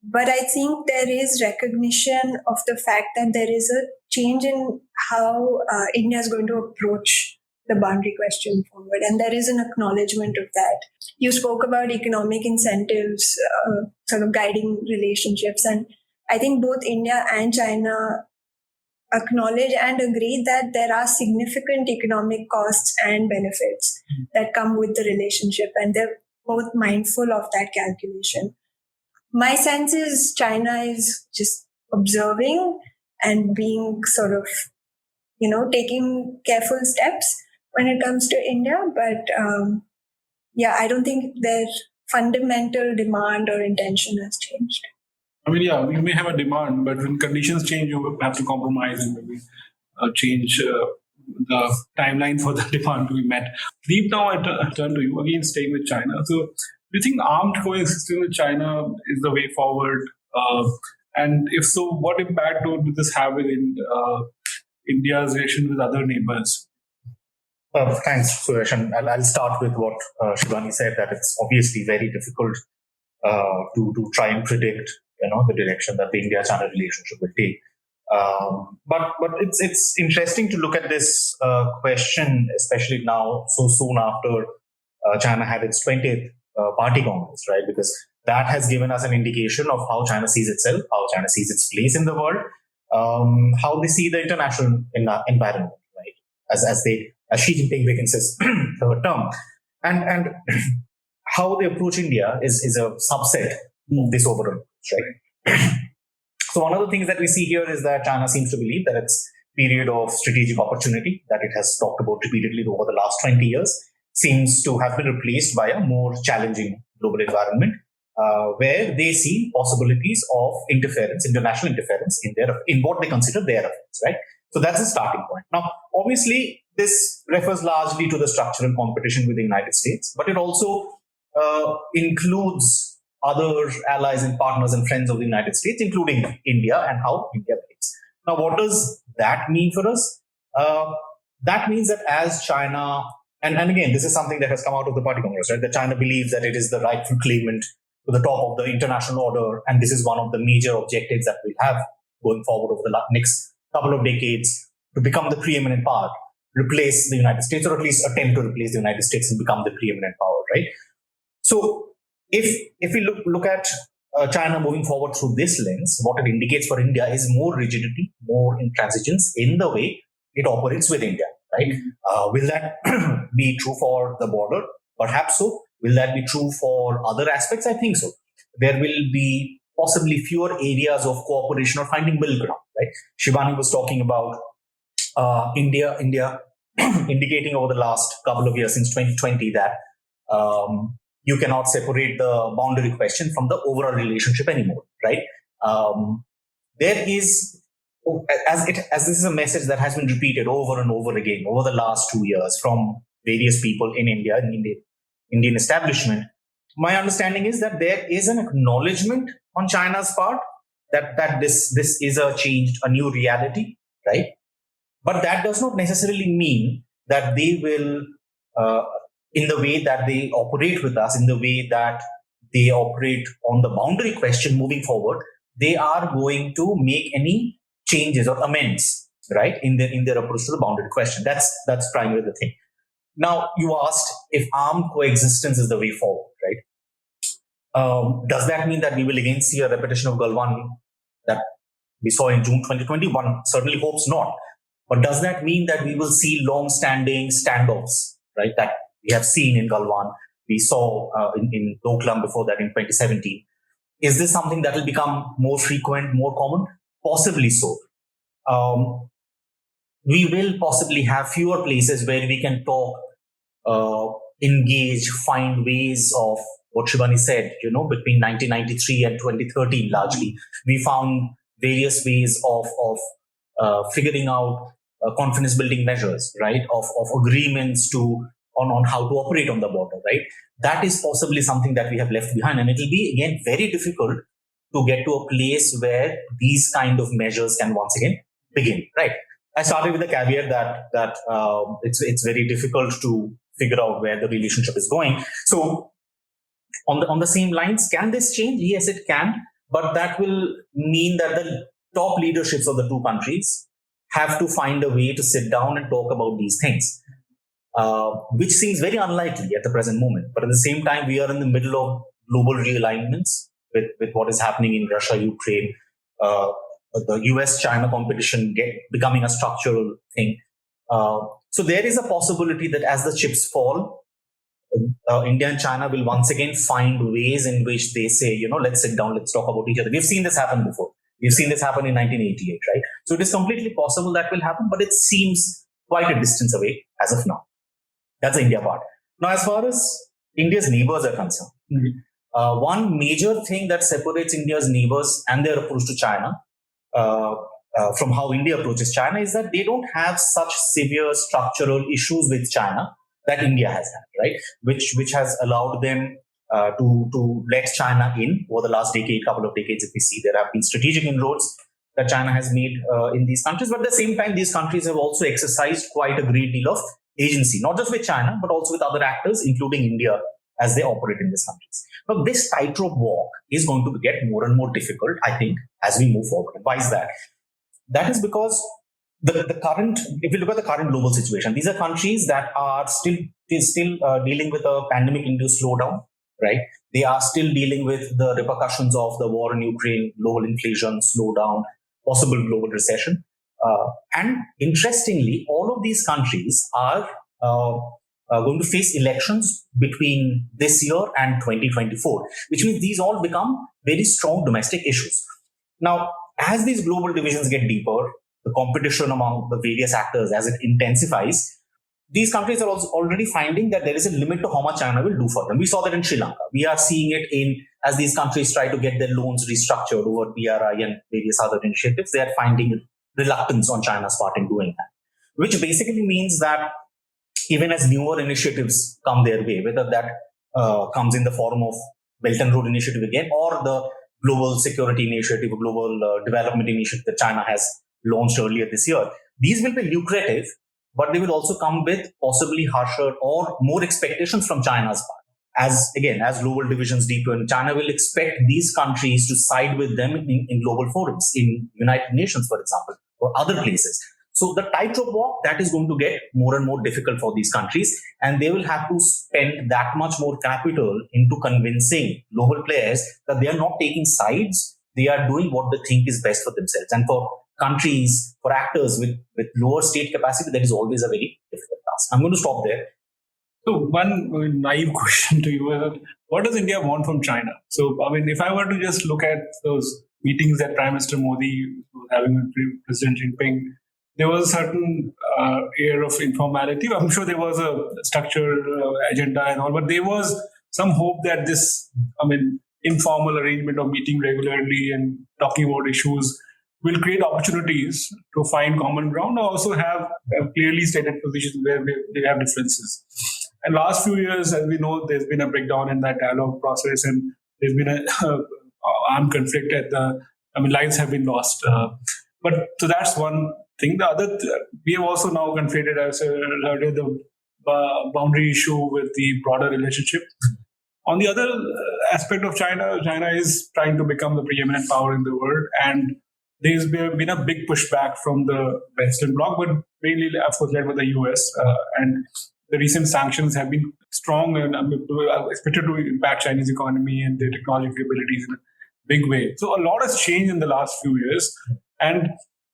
Speaker 5: But I think there is recognition of the fact that there is a change in how India is going to approach the boundary question forward. And there is an acknowledgement of that. You spoke about economic incentives sort of guiding relationships. And I think both India and China acknowledge and agree that there are significant economic costs and benefits that come with the relationship. And they're both mindful of that calculation. My sense is China is just observing and being sort of, taking careful steps when it comes to India. But I don't think their fundamental demand or intention has changed.
Speaker 1: I mean, yeah, we may have a demand, but when conditions change, you have to compromise and maybe change the timeline for the demand to be met. Deep, now I turn to you again, staying with China. So, do you think armed coexistence with China is the way forward? And if so, what impact would this have in India's relation with other neighbors?
Speaker 6: Thanks, Suresh. And I'll start with what Shivani said, that it's obviously very difficult to try and predict, the direction that the India-China relationship will take. But it's interesting to look at this question, especially now, so soon after China had its 20th Party Congress, right? Because that has given us an indication of how China sees itself, how China sees its place in the world, how they see the international environment, right? As Xi Jinping begins his third term, and how they approach India is a subset of this overall approach, right? So one of the things that we see here is that China seems to believe that its period of strategic opportunity that it has talked about repeatedly over the last 20 years seems to have been replaced by a more challenging global environment, where they see possibilities of interference, international interference in what they consider their affairs, right? So that's a starting point. Now, obviously, this refers largely to the structural competition with the United States, but it also includes other allies and partners and friends of the United States, including India, and how India behaves. Now, what does that mean for us? That means that as China, and again, this is something that has come out of the Party Congress, right? That China believes that it is the rightful claimant to the top of the international order, and this is one of the major objectives that we'll have going forward over the next couple of decades, to become the preeminent power, replace the United States, or at least attempt to replace the United States and become the preeminent power, right? So if we look at China moving forward through this lens, what it indicates for India is more rigidity, more intransigence in the way it operates with India, right? Will that be true for the border? Perhaps so. Will that be true for other aspects? I think so. There will be possibly fewer areas of cooperation or finding middle ground, right? Shivani was talking about India indicating over the last couple of years, since 2020, that you cannot separate the boundary question from the overall relationship anymore, right? There is, as this is a message that has been repeated over and over again over the last 2 years from various people in India, in the Indian establishment, my understanding is that there is an acknowledgement on China's part that this is a new reality, right? But that does not necessarily mean that they will, in the way that they operate with us, in the way that they operate on the boundary question moving forward, they are going to make any changes or amends, right, in their approach to the boundary question. That's primarily the thing. Now, you asked if armed coexistence is the way forward, right? Does that mean that we will again see a repetition of Galwan that we saw in June 2021? Certainly hopes not. But does that mean that we will see long-standing standoffs, right, that we have seen in Galwan, we saw in Doklam before that in 2017? Is this something that will become more frequent, more common? Possibly so. We will possibly have fewer places where we can talk, engage, find ways of what Shivani said, between 1993 and 2013 largely. We found various ways of figuring out confidence building measures, right, of agreements on how to operate on the border, right? That is possibly something that we have left behind, and it will be again very difficult to get to a place where these kind of measures can once again begin, right? I started with the caveat that it's very difficult to figure out where the relationship is going. So on the same lines, can this change? Yes, it can, but that will mean that the top leaderships of the two countries have to find a way to sit down and talk about these things, which seems very unlikely at the present moment. But at the same time, we are in the middle of global realignments with what is happening in Russia, Ukraine, the US-China competition becoming a structural thing. So there is a possibility that as the chips fall, India and China will once again find ways in which they say, let's sit down, let's talk about each other. We've seen this happen before. We've seen this happen in 1988, right? So it is completely possible that will happen, but it seems quite a distance away as of now. That's the India part. Now, as far as India's neighbors are concerned, One major thing that separates India's neighbors and their approach to China from how India approaches China is that they don't have such severe structural issues with China that India has had, right? Which has allowed them to let China in over the last couple of decades. If we see, there have been strategic inroads that China has made in these countries, but at the same time, these countries have also exercised quite a great deal of agency, not just with China, but also with other actors, including India, as they operate in these countries. Now, this tightrope walk is going to get more and more difficult, I think, as we move forward. And why is that? That is because the current, if you look at the current global situation, these are countries that are still dealing with a pandemic-induced slowdown, right? They are still dealing with the repercussions of the war in Ukraine, global inflation, slowdown, possible global recession. And interestingly, all of these countries are going to face elections between this year and 2024, which means these all become very strong domestic issues. Now, as these global divisions get deeper, the competition among the various actors, as it intensifies, these countries are also already finding that there is a limit to how much China will do for them. We saw that in Sri Lanka. We are seeing it as these countries try to get their loans restructured over BRI and various other initiatives, they are finding reluctance on China's part in doing that, which basically means that even as newer initiatives come their way, whether that comes in the form of Belt and Road Initiative again, or the Global Security Initiative, or Global Development Initiative that China has launched earlier this year, these will be lucrative, but they will also come with possibly harsher or more expectations from China's part. As global divisions deepen, China will expect these countries to side with them in global forums, in United Nations, for example, or other places. So the tightrope walk, that is going to get more and more difficult for these countries, and they will have to spend that much more capital into convincing global players that they are not taking sides, they are doing what they think is best for themselves. And for countries, for actors with lower state capacity, that is always a very difficult task. I'm going to stop there.
Speaker 1: So one naive question to you is, what does India want from China? So, if I were to just look at those meetings that Prime Minister Modi was having with President Jinping, there was a certain air of informality. I'm sure there was a structured agenda and all, but there was some hope that this, informal arrangement of meeting regularly and talking about issues will create opportunities to find common ground, and also have clearly stated positions where they have differences. And last few years, as we know, there's been a breakdown in that dialogue process, and there's been an armed conflict lives have been lost. So that's one thing. The other, we have also now conflated, as earlier, the boundary issue with the broader relationship. On the other aspect of China is trying to become the preeminent power in the world, and there's been a big pushback from the Western bloc, but mainly, of course, led by the US. And the recent sanctions have been strong and expected to impact Chinese economy and their technology capabilities in a big way. So a lot has changed in the last few years. And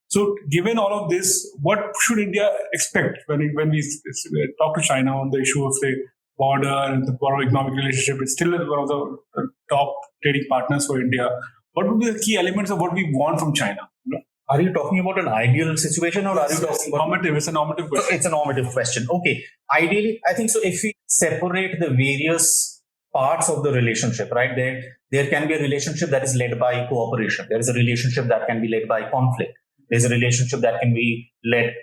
Speaker 1: so given all of this, what should India expect when we talk to China on the issue of, say, border and the broader economic relationship? It's still one of the top trading partners for India. What would be the key elements of what we want from China?
Speaker 6: Are you talking about an ideal situation, or are you talking about
Speaker 1: normative? It's a normative question.
Speaker 6: It's a normative question. Okay. Ideally, I think so. If we separate the various parts of the relationship, right, there can be a relationship that is led by cooperation. There is a relationship that can be led by conflict. There's a relationship that can be led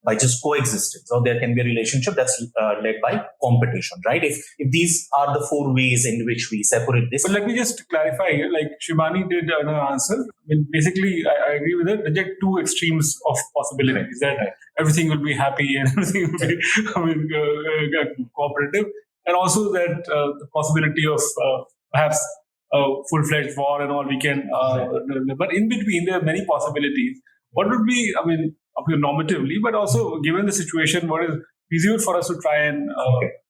Speaker 6: by just coexistence, or there can be a relationship that's led by competition, right? If these are the four ways in which we separate this.
Speaker 1: But let me just clarify, like Shivani did an answer. Basically, I agree with it. Reject two extremes of possibilities, that everything will be happy and everything will be cooperative, and also that the possibility of perhaps full-fledged war and all we can. But in between, there are many possibilities. What would be, normatively, but also given the situation, what is feasible for us to try and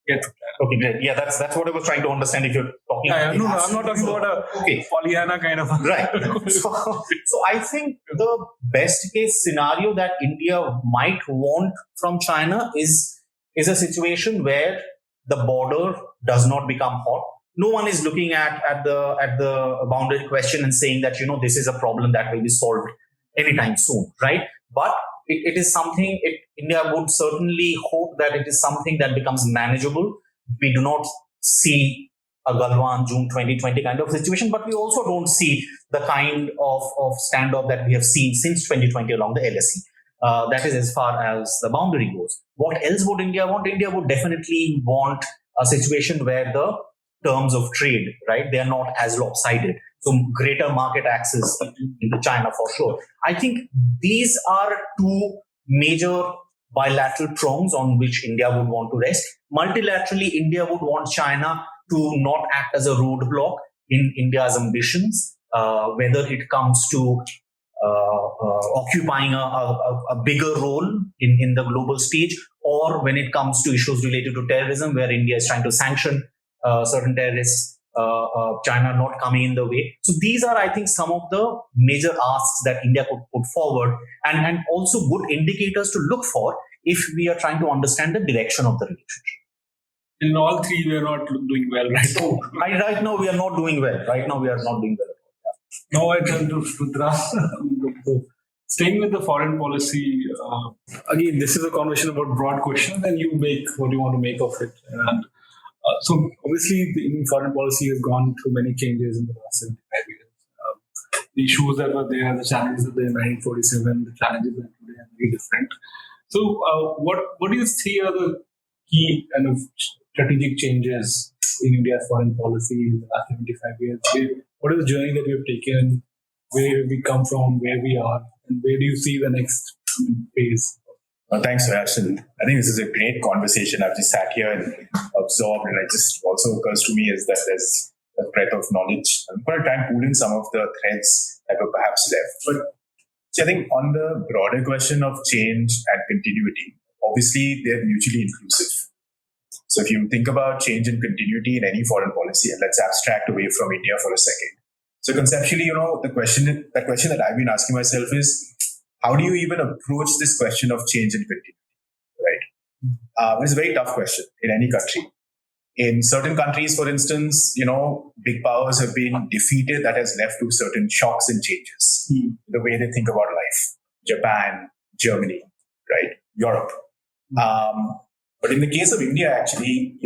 Speaker 1: get from China?
Speaker 6: Okay, great. Yeah, that's what I was trying to understand. If you're talking,
Speaker 1: I'm not talking about a Pollyanna kind of
Speaker 6: right. So I think the best case scenario that India might want from China is a situation where the border does not become hot. No one is looking at the boundary question and saying that this is a problem that will be solved anytime soon, right? But it is something, India would certainly hope that it is something that becomes manageable. We do not see a Galwan June 2020 kind of situation, but we also don't see the kind of standoff that we have seen since 2020 along the LSE. That is as far as the boundary goes. What else would India want? India would definitely want a situation where the terms of trade, right, they are not as lopsided. So greater market access into China for sure. I think these are two major bilateral prongs on which India would want to rest. Multilaterally, India would want China to not act as a roadblock in India's ambitions, whether it comes to occupying a bigger role in the global stage, or when it comes to issues related to terrorism, where India is trying to sanction certain terrorists, China not coming in the way. So these are, I think, some of the major asks that India could put forward, and also good indicators to look for if we are trying to understand the direction of the relationship.
Speaker 1: In all three, we are not doing well right now.
Speaker 6: Right now, we are not doing well.
Speaker 1: Now I turn to Rudra. Staying with the foreign policy, again, this is a conversation about broad questions, and you make what you want to make of it. And so, obviously, the Indian foreign policy has gone through many changes in the last 75 years. The issues that were there, the challenges that were in 1947, the challenges that today are very different. So, what do you see are the key kind of strategic changes in India's foreign policy in the last 75 years? What is the journey that we have taken? Where we come from, where we are, and where do you see the next phase?
Speaker 7: Well, thanks, Suyash. And I think this is a great conversation. I've just sat here and absorbed, and it just also occurs to me is that there's a breadth of knowledge. I'm going to try and pull in some of the threads that were perhaps left. But see, I think on the broader question of change and continuity, obviously they're mutually inclusive. So if you think about change and continuity in any foreign policy, and let's abstract away from India for a second. So conceptually, the question that I've been asking myself is, how do you even approach this question of change and continuity, right? It's a very tough question in any country. In certain countries, for instance, big powers have been defeated. That has left to certain shocks and changes, the way they think about life. Japan, Germany, right? Europe. But in the case of India, actually,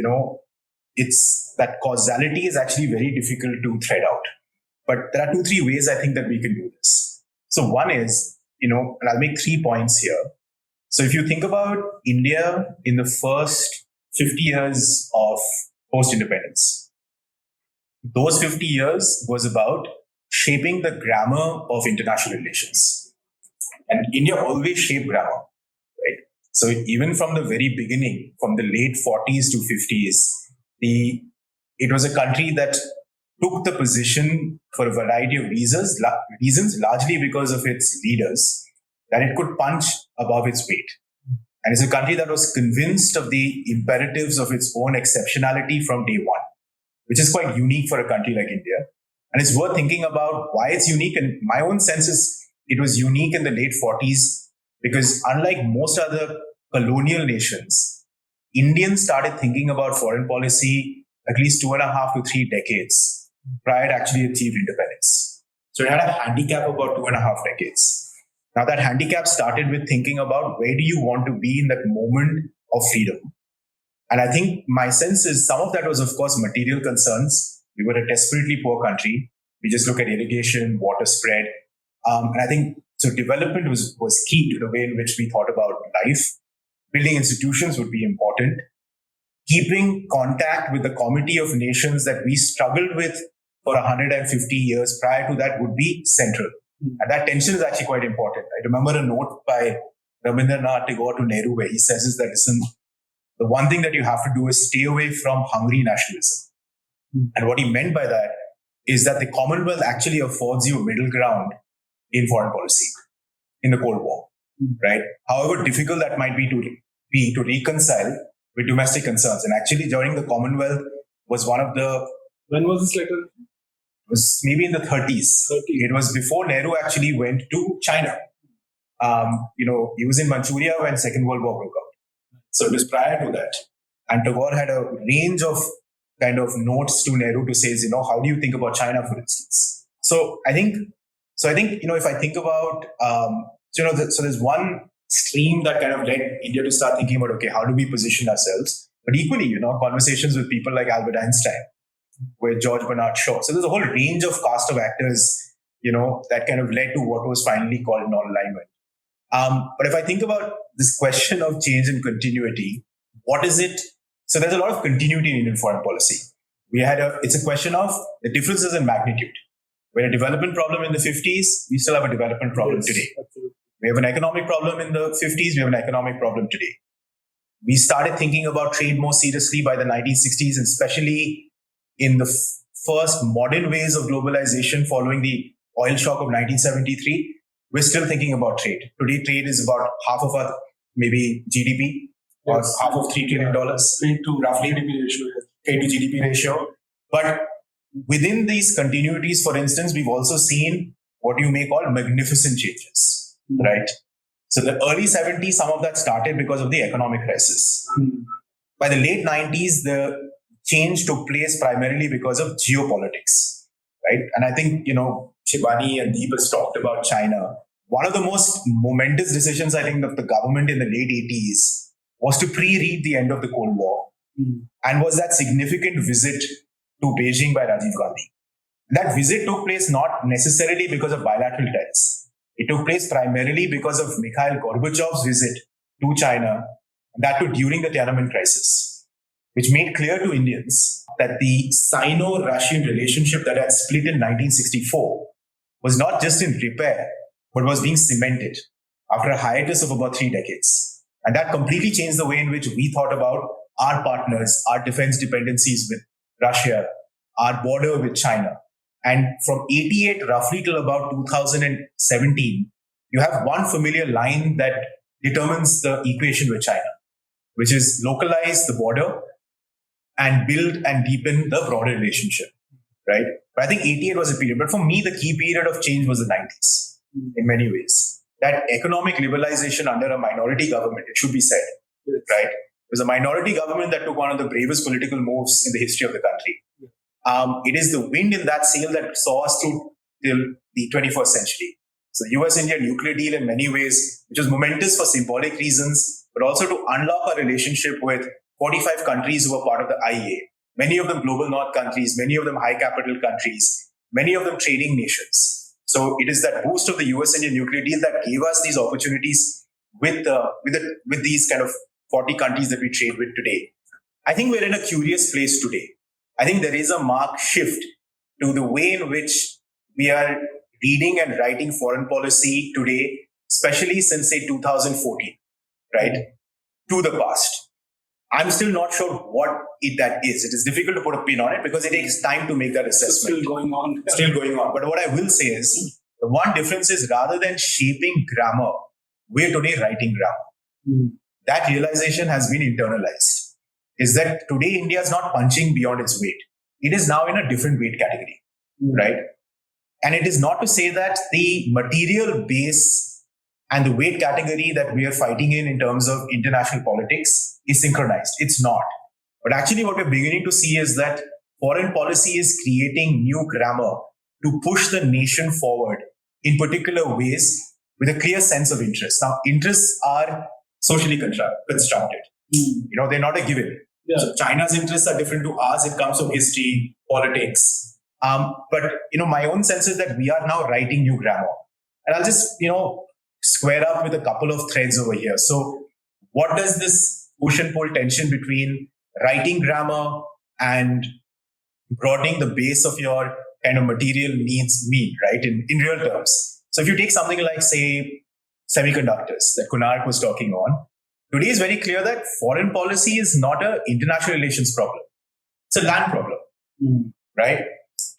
Speaker 7: it's that causality is actually very difficult to thread out. But there are 2-3 ways I think that we can do this. So one is, and I'll make 3 points here. So if you think about India in the first 50 years of post-independence, those 50 years was about shaping the grammar of international relations. And India always shaped grammar, right? So even from the very beginning, from the late 40s to 50s, it was a country that took the position for a variety of reasons, largely because of its leaders, that it could punch above its weight. And it's a country that was convinced of the imperatives of its own exceptionality from day one, which is quite unique for a country like India. And it's worth thinking about why it's unique. And my own sense is it was unique in the late 40s because unlike most other colonial nations, Indians started thinking about foreign policy at least 2.5 to 3 decades prior to actually achieved independence. So it had a handicap of about 2.5 decades. Now that handicap started with thinking about where do you want to be in that moment of freedom. And I think my sense is some of that was, of course, material concerns. We were a desperately poor country. We just look at irrigation, water spread. And I think so development was key to the way in which we thought about life. Building institutions would be important. Keeping contact with the community of nations that we struggled with for 150 years prior to that would be central. And that tension is actually quite important. I remember a note by Rabindranath Tagore to Nehru where he says is that, listen, the one thing that you have to do is stay away from hungry nationalism. And what he meant by that is that the Commonwealth actually affords you a middle ground in foreign policy in the Cold War, right? However difficult that might be to reconcile with domestic concerns. And actually during the Commonwealth was one of the...
Speaker 1: When was this letter?
Speaker 7: It was maybe in the 30s. It was before Nehru actually went to China. He was in Manchuria when Second World War broke out. So it was prior to that. And Tagore had a range of kind of notes to Nehru to say, how do you think about China, for instance? So I think, if I think about, so there's one stream that kind of led India to start thinking about, okay, how do we position ourselves? But equally, conversations with people like Albert Einstein, with George Bernard Shaw. So there's a whole range of cast of actors, that kind of led to what was finally called non-alignment. But if I think about this question of change and continuity, what is it? So there's a lot of continuity in Indian foreign policy. It's a question of the differences in magnitude. We had a development problem in the 50s, we still have a development problem today.
Speaker 3: Absolutely.
Speaker 7: We have an economic problem in the 50s, we have an economic problem today. We started thinking about trade more seriously by the 1960s, and especially in the first modern ways of globalization following the oil shock of 1973. We're still thinking about trade. Today, trade is about half of our maybe GDP, or half of $3 trillion.
Speaker 3: Trade to
Speaker 7: roughly
Speaker 3: GDP ratio.
Speaker 7: trade to GDP ratio. But within these continuities, for instance, we've also seen what you may call magnificent changes, right? So the early 70s, some of that started because of the economic crisis. By the late 90s, the change took place primarily because of geopolitics, right? And I think, Shibani and Deep has talked about China. One of the most momentous decisions, I think, of the government in the late 80s was to pre-read the end of the Cold War, and was that significant visit to Beijing by Rajiv Gandhi. That visit took place not necessarily because of bilateral ties. It took place primarily because of Mikhail Gorbachev's visit to China, and that too during the Tiananmen crisis, which made clear to Indians that the Sino-Russian relationship that had split in 1964 was not just in repair, but was being cemented after a hiatus of about 3 decades. And that completely changed the way in which we thought about our partners, our defense dependencies with Russia, our border with China. And from 88 roughly till about 2017, you have one familiar line that determines the equation with China, which is localize the border and build and deepen the broader relationship, right? But I think 88 was a period. But for me, the key period of change was the 90s in many ways. That economic liberalization under a minority government, it should be said, right? It was a minority government that took one of the bravest political moves in the history of the country. It is the wind in that sail that saw us through till the 21st century. So the US-India nuclear deal in many ways, which was momentous for symbolic reasons, but also to unlock our relationship with 45 countries who were part of the IEA. Many of them global north countries, many of them high capital countries, many of them trading nations. So it is that boost of the US-India nuclear deal that gave us these opportunities with these kind of 40 countries that we trade with today. I think we're in a curious place today. I think there is a marked shift to the way in which we are reading and writing foreign policy today, especially since, say, 2014, right, to the past. I'm still not sure what that is. It is difficult to put a pin on it because it takes time to make that assessment.
Speaker 3: Still going on.
Speaker 7: Still going on. But what I will say is, the one difference is rather than shaping grammar, we're today writing grammar. That realization has been internalized. Is that today India is not punching beyond its weight. It is now in a different weight category, right? And it is not to say that the material base and the weight category that we are fighting in terms of international politics is synchronized. It's not. But actually what we're beginning to see is that foreign policy is creating new grammar to push the nation forward in particular ways with a clear sense of interest. Now, interests are socially constructed. They're not a given. Yeah. So China's interests are different to ours. It comes from history, politics. But my own sense is that we are now writing new grammar. And I'll just, square up with a couple of threads over here. So what does this push and pull tension between writing grammar and broadening the base of your kind of material needs mean, right? In real terms. So if you take something like, say, semiconductors that Kunal was talking on, today is very clear that foreign policy is not an international relations problem. It's a land problem, right?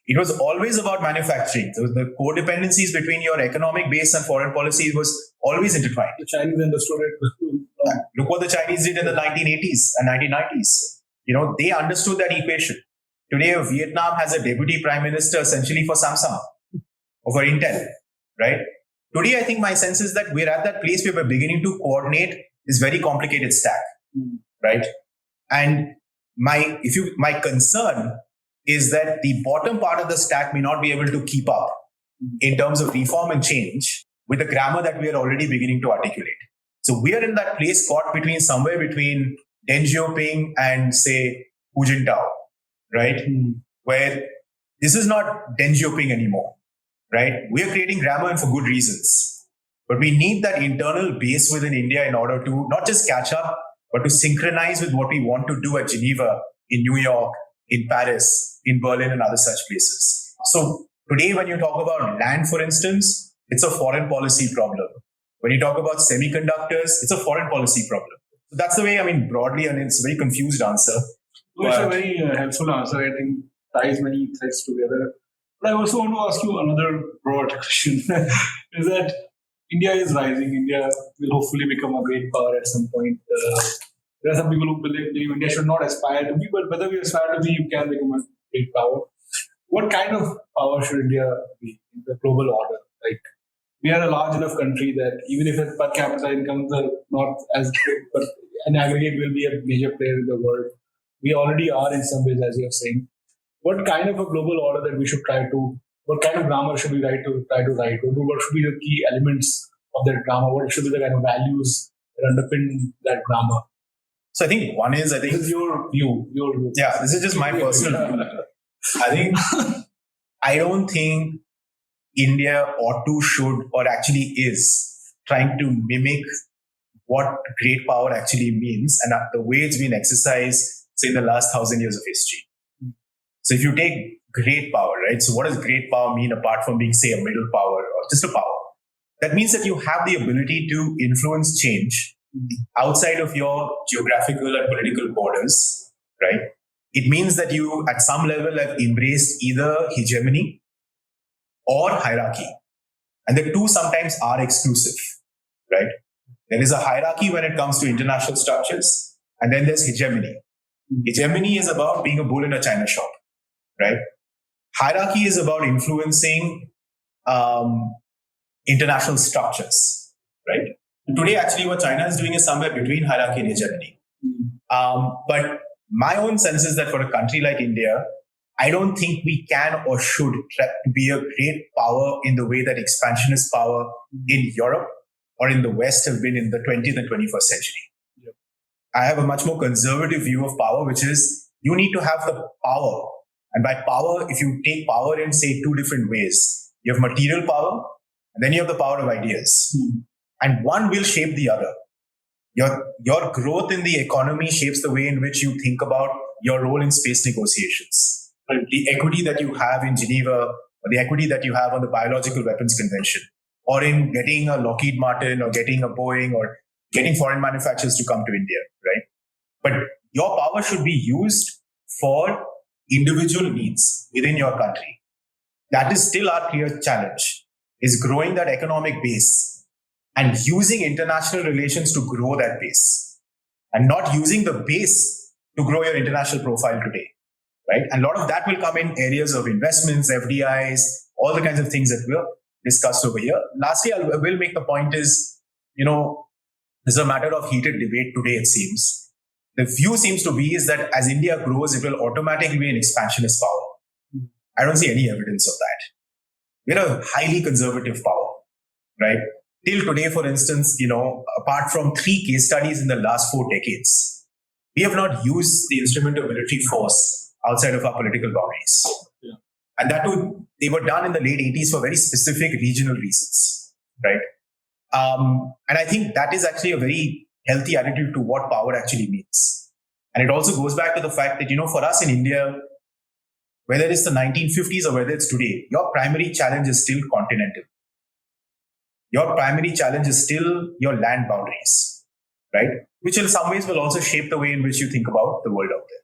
Speaker 7: It was always about manufacturing. So the codependencies between your economic base and foreign policy was always intertwined.
Speaker 3: The Chinese understood it.
Speaker 7: Look what the Chinese did in the 1980s and 1990s. They understood that equation. Today, Vietnam has a deputy prime minister essentially for Samsung or for Intel, right? Today, I think my sense is that we're at that place where we're beginning to coordinate this very complicated stack, right? And my concern is that the bottom part of the stack may not be able to keep up in terms of reform and change with the grammar that we are already beginning to articulate. So we are in that place caught somewhere between Deng Xiaoping and, say, Hu Jintao, right? where this is not Deng Xiaoping anymore, right? We are creating grammar and for good reasons. But we need that internal base within India in order to not just catch up, but to synchronize with what we want to do at Geneva, in New York, in Paris, in Berlin, and other such places. So today, when you talk about land, for instance, it's a foreign policy problem. When you talk about semiconductors, it's a foreign policy problem. So that's the way, broadly, and it's a very confused answer.
Speaker 1: It's a very helpful answer. I think ties many threads together. But I also want to ask you another broad question. Is that India is rising. India will hopefully become a great power at some point. There are some people who believe India should not aspire to be, but whether we aspire to be, you can become a great power. What kind of power should India be in the global order? Like, we are a large enough country that even if its per capita incomes are not as big, but in aggregate will be a major player in the world. We already are in some ways, as you're saying. What kind of a global order that we should try to, what kind of grammar should we try to write? What should be the key elements of that grammar? What should be the kind of values that underpin that grammar?
Speaker 7: So I think one is,
Speaker 1: this is your view.
Speaker 7: Yeah, this is just my personal view. I don't think India ought to, should, or actually is trying to mimic what great power actually means and the way it's been exercised, say, in the last 1,000 years of history. So if you take great power, right? So what does great power mean apart from being, say, a middle power or just a power? That means that you have the ability to influence change outside of your geographical and political borders, right? It means that you, at some level, have embraced either hegemony or hierarchy. And the two sometimes are exclusive, right? There is a hierarchy when it comes to international structures, and then there's hegemony. Hegemony is about being a bull in a china shop, right? Hierarchy is about influencing international structures, right? And today, actually, what China is doing is somewhere between hierarchy and hegemony. But my own sense is that for a country like India, I don't think we can or should try to be a great power in the way that expansionist power in Europe or in the West have been in the 20th and 21st century. Yep. I have a much more conservative view of power, which is you need to have the power. And by power, if you take power in, say, two different ways, you have material power, and then you have the power of ideas. And one will shape the other. Your growth in the economy shapes the way in which you think about your role in space negotiations. The equity that you have in Geneva, or the equity that you have on the Biological Weapons Convention, or in getting a Lockheed Martin, or getting a Boeing, or getting foreign manufacturers to come to India, right? But your power should be used for individual needs within your country. That is still our clear challenge, is growing that economic base and using international relations to grow that base, and not using the base to grow your international profile today, right? And a lot of that will come in areas of investments, FDIs, all the kinds of things that we've discussed over here. Lastly, I will make the point is, this is a matter of heated debate today, it seems. The view seems to be is that as India grows, it will automatically be an expansionist power. I don't see any evidence of that. We're a highly conservative power, right? Till today, for instance, apart from 3 case studies in the last 4 decades, we have not used the instrument of military force outside of our political boundaries. Yeah. And that too, they were done in the late 80s for very specific regional reasons, right? And I think that is actually a very healthy attitude to what power actually means. And it also goes back to the fact that, for us in India, whether it's the 1950s or whether it's today, your primary challenge is still continental. Your primary challenge is still your land boundaries, right? Which in some ways will also shape the way in which you think about the world out there.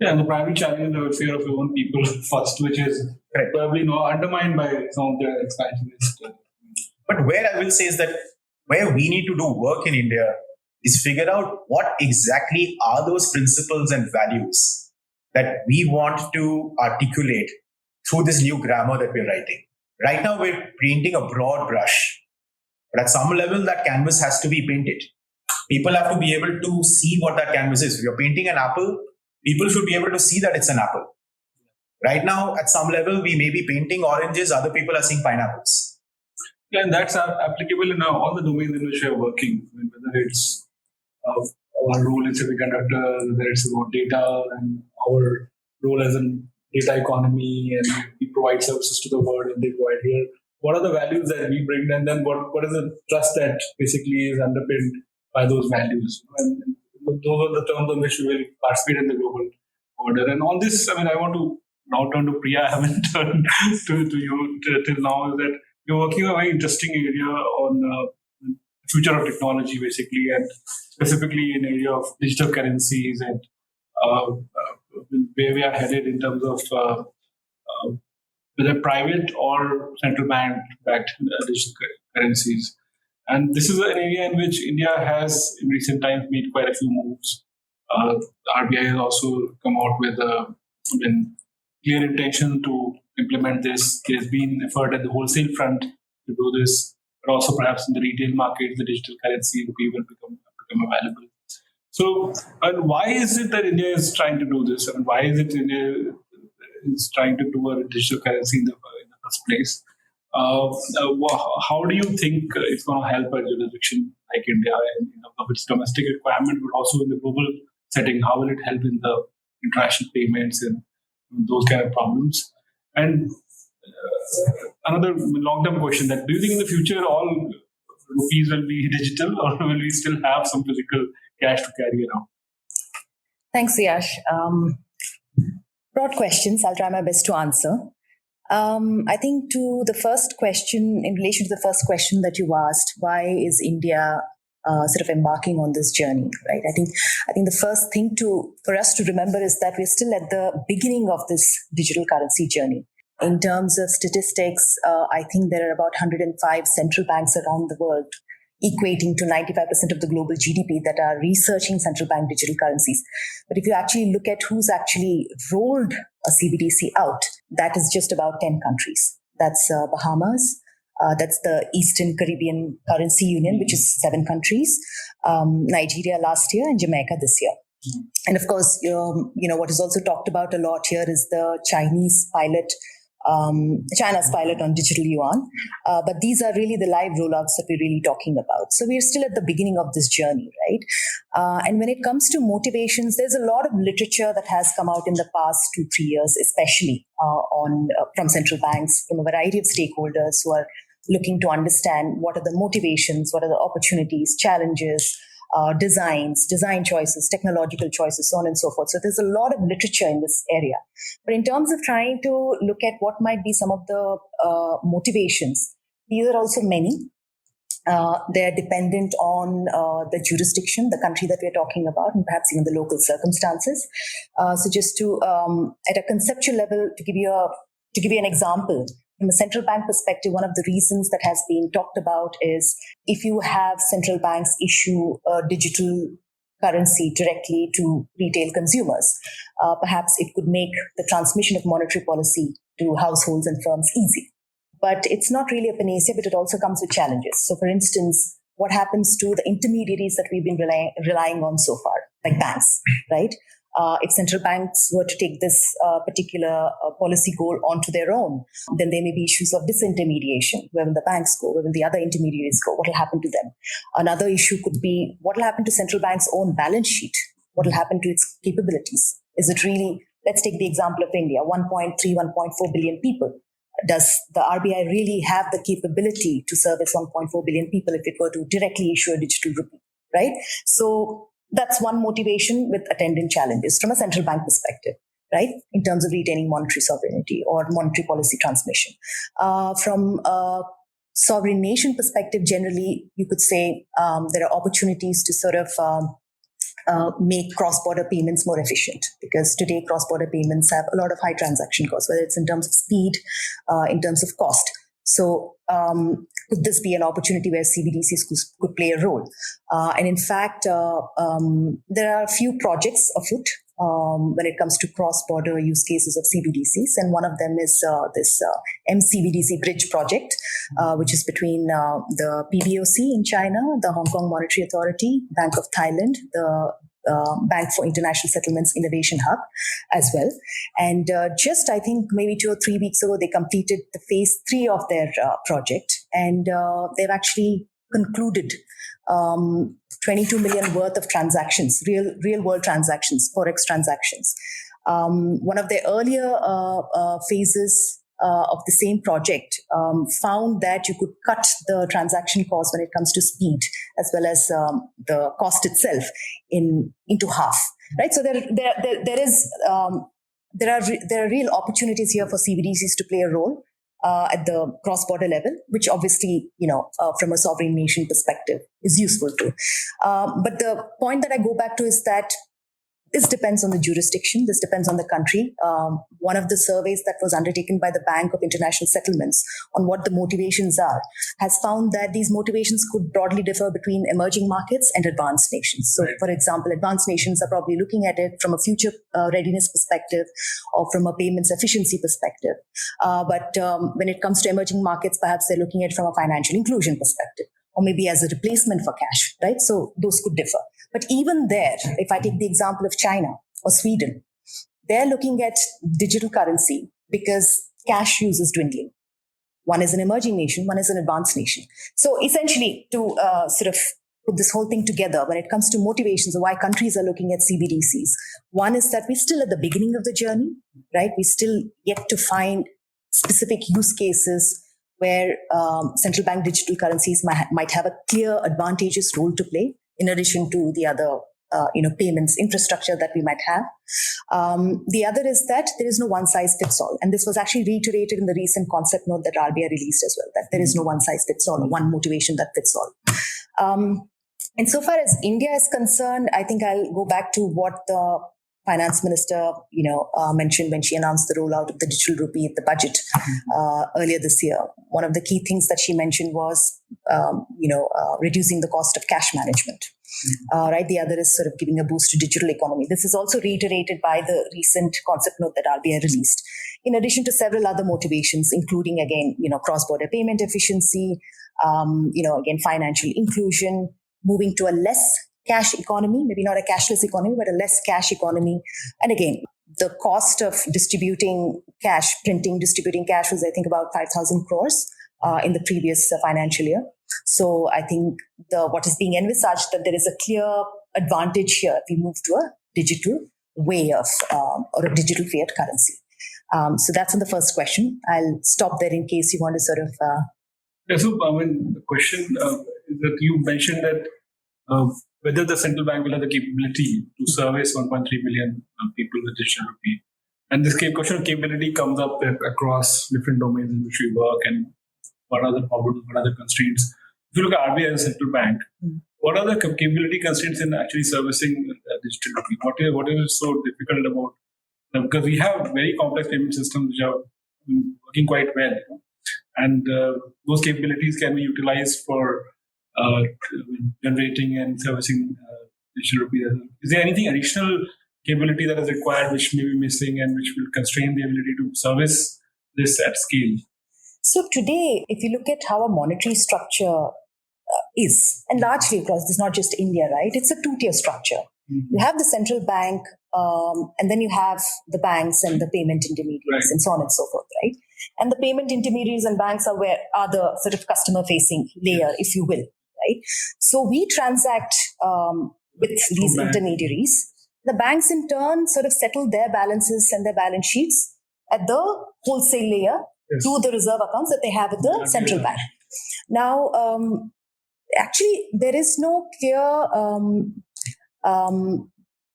Speaker 1: Yeah, and the primary challenge is the welfare of your own people first, which is probably undermined by some of the expansionists.
Speaker 7: But where I will say is that where we need to do work in India is figure out what exactly are those principles and values that we want to articulate through this new grammar that we're writing. Right now, we're painting a broad brush, but at some level, that canvas has to be painted. People have to be able to see what that canvas is. If you're painting an apple, people should be able to see that it's an apple. Right now, at some level, we may be painting oranges, other people are seeing pineapples.
Speaker 1: Yeah, and that's applicable in all the domains in which you're working, whether it's our role in semiconductors, whether it's about data, and our role as an data economy and we provide services to the world and they provide here. What are the values that we bring, and then what is the trust that basically is underpinned by those values? And those are the terms on which we will participate in the global order. And on this, I want to now turn to Priya. I haven't turned to you till now. Is that you're working on a very interesting area on future of technology, basically, and specifically in area of digital currencies and where we are headed in terms of whether private or central bank-backed digital currencies. And this is an area in which India has, in recent times, made quite a few moves. The RBI has also come out with a clear intention to implement this. There's been effort at the wholesale front to do this, but also perhaps in the retail market, the digital currency rupee will become available. So, why is it that India is trying to do this? Why is it India is trying to do a digital currency in the first place? How do you think it's going to help a jurisdiction like India in terms of its domestic requirement, but also in the global setting? How will it help in the international payments and those kind of problems? And another long-term question: that do you think in the future all rupees will be digital, or will we still have some physical cash to carry around?
Speaker 8: Thanks, Yash. Broad questions. I'll try my best to answer. I think to the first question, in relation to the first question that you asked, why is India sort of embarking on this journey, right? I think the first thing for us to remember is that we're still at the beginning of this digital currency journey. In terms of statistics, I think there are about 105 central banks around the world, equating to 95% of the global GDP, that are researching central bank digital currencies. But if you actually look at who's actually rolled a CBDC out, that is just about 10 countries. That's Bahamas, that's the Eastern Caribbean Currency Union, which is 7 countries, Nigeria last year, and Jamaica this year. And of course, what is also talked about a lot here is the Chinese pilot, China's pilot on digital yuan. But these are really the live rollouts that we're really talking about. So we're still at the beginning of this journey, right? And when it comes to motivations, there's a lot of literature that has come out in the past 2-3 years, especially from central banks, from a variety of stakeholders who are looking to understand what are the motivations, what are the opportunities, challenges, design choices, technological choices, so on and so forth. So there's a lot of literature in this area. But in terms of trying to look at what might be some of the motivations, these are also many. They're dependent on the jurisdiction, the country that we're talking about, and perhaps even the local circumstances. So just to, at a conceptual level, to give you an example, from a central bank perspective, one of the reasons that has been talked about is if you have central banks issue a digital currency directly to retail consumers, perhaps it could make the transmission of monetary policy to households and firms easy. But it's not really a panacea, but it also comes with challenges. So for instance, what happens to the intermediaries that we've been relying on so far, like banks, right? If central banks were to take this particular policy goal onto their own, then there may be issues of disintermediation. Where will the banks go? Where will the other intermediaries go? What will happen to them? Another issue could be what will happen to central bank's own balance sheet? What will happen to its capabilities? Is it really, let's take the example of India, 1.3, 1.4 billion people. Does the RBI really have the capability to service 1.4 billion people if it were to directly issue a digital rupee, right? So that's one motivation with attendant challenges from a central bank perspective, right? In terms of retaining monetary sovereignty or monetary policy transmission. From a sovereign nation perspective, generally, you could say there are opportunities to sort of make cross-border payments more efficient, because today cross-border payments have a lot of high transaction costs, whether it's in terms of speed, in terms of cost. So could this be an opportunity where CBDCs could play a role? And in fact, there are a few projects afoot when it comes to cross-border use cases of CBDCs. And one of them is this MCBDC Bridge project, which is between the PBOC in China, the Hong Kong Monetary Authority, Bank of Thailand, the Bank for International Settlements Innovation Hub as well. And just, I think, maybe 2 or 3 weeks ago, they completed the phase 3 of their project. And they've actually concluded 22 million worth of transactions, real world transactions, Forex transactions, One of the earlier phases of the same project found that you could cut the transaction cost when it comes to speed as well as the cost itself into half. Right, so there are real opportunities here for CBDCs to play a role at the cross-border level, which obviously, from a sovereign nation perspective is useful too. But the point that I go back to is that this depends on the jurisdiction. This depends on the country. One of the surveys that was undertaken by the Bank of International Settlements on what the motivations are has found that these motivations could broadly differ between emerging markets and advanced nations. So, for example, advanced nations are probably looking at it from a future readiness perspective or from a payments efficiency perspective. But when it comes to emerging markets, perhaps they're looking at it from a financial inclusion perspective, or maybe as a replacement for cash, right? So those could differ. But even there, if I take the example of China or Sweden, they're looking at digital currency because cash use is dwindling. One is an emerging nation, one is an advanced nation. So essentially, to sort of put this whole thing together, when it comes to motivations of why countries are looking at CBDCs, one is that we're still at the beginning of the journey, right? We still yet to find specific use cases where central bank digital currencies might have a clear advantageous role to play, in addition to the other payments infrastructure that we might have. The other is that there is no one size fits all. And this was actually reiterated in the recent concept note that RBI released as well, that there is no one size fits all, or one motivation that fits all. And so far as India is concerned, I think I'll go back to what the finance minister, mentioned when she announced the rollout of the digital rupee at the budget earlier this year. One of the key things that she mentioned was, reducing the cost of cash management. Right. The other is sort of giving a boost to digital economy. This is also reiterated by the recent concept note that RBI released, in addition to several other motivations, including, again, cross-border payment efficiency, again, financial inclusion, moving to a less cash economy, maybe not a cashless economy, but a less cash economy. And again, the cost of distributing cash was, I think, about 5,000 crores in the previous financial year. So I think what is being envisaged, that there is a clear advantage here if we move to a digital way of, or a digital fiat currency. So that's on the first question. I'll stop there in case you want to sort of...
Speaker 1: the question is that you mentioned that whether the central bank will have the capability to service 1.3 million people with digital rupee. And this question of capability comes up across different domains in which we work, and what are the problems, what are the constraints. If you look at RBI as a central bank, what are the capability constraints in actually servicing digital rupee? What is so difficult about, because we have very complex payment systems which are working quite well, and those capabilities can be utilized for generating and servicing digital rupee. Is there anything additional capability that is required which may be missing and which will constrain the ability to service this at scale?
Speaker 8: So today, if you look at how a monetary structure is, and largely across, this is not just India, right? It's a two-tier structure. You have the central bank, and then you have the banks and the payment intermediaries, and so on and so forth, right? And the payment intermediaries and banks are the sort of customer-facing layer, if you will, right? So we transact with these intermediaries. The banks, in turn, sort of settle their balances and their balance sheets at the wholesale layer to the reserve accounts that they have at the central bank. Now, actually, there is no clear...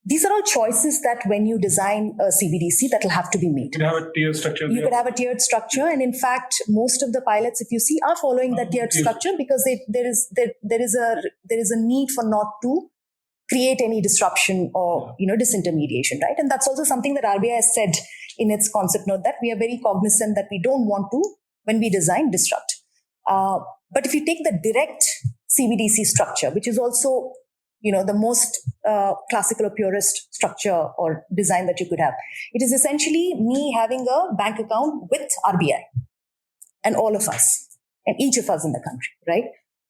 Speaker 8: these are all choices that when you design a CBDC, that will have to be made.
Speaker 1: You could have a tiered structure.
Speaker 8: You could have a tiered structure, and in fact, most of the pilots, if you see, are following that tiered structure because there is a need for not to create any disruption or disintermediation, right? And that's also something that RBI has said in its concept note, that we are very cognizant that we don't want to, when we design, disrupt. But if you take the direct CBDC structure, which is also the most classical or purest structure or design that you could have, it is essentially me having a bank account with RBI and all of us and each of us in the country, right?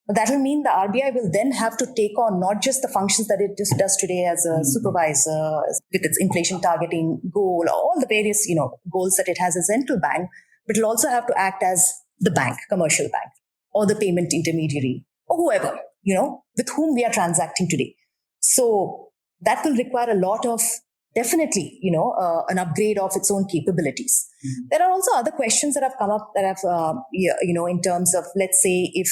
Speaker 8: But that will mean the RBI will then have to take on not just the functions that it just does today as a supervisor with its inflation targeting goal, all the various goals that it has as a central bank, but it'll also have to act as the bank, commercial bank, or the payment intermediary, or whoever, with whom we are transacting today. So that will require a lot of definitely, an upgrade of its own capabilities. Mm-hmm. There are also other questions that have come up that have, in terms of, let's say, if,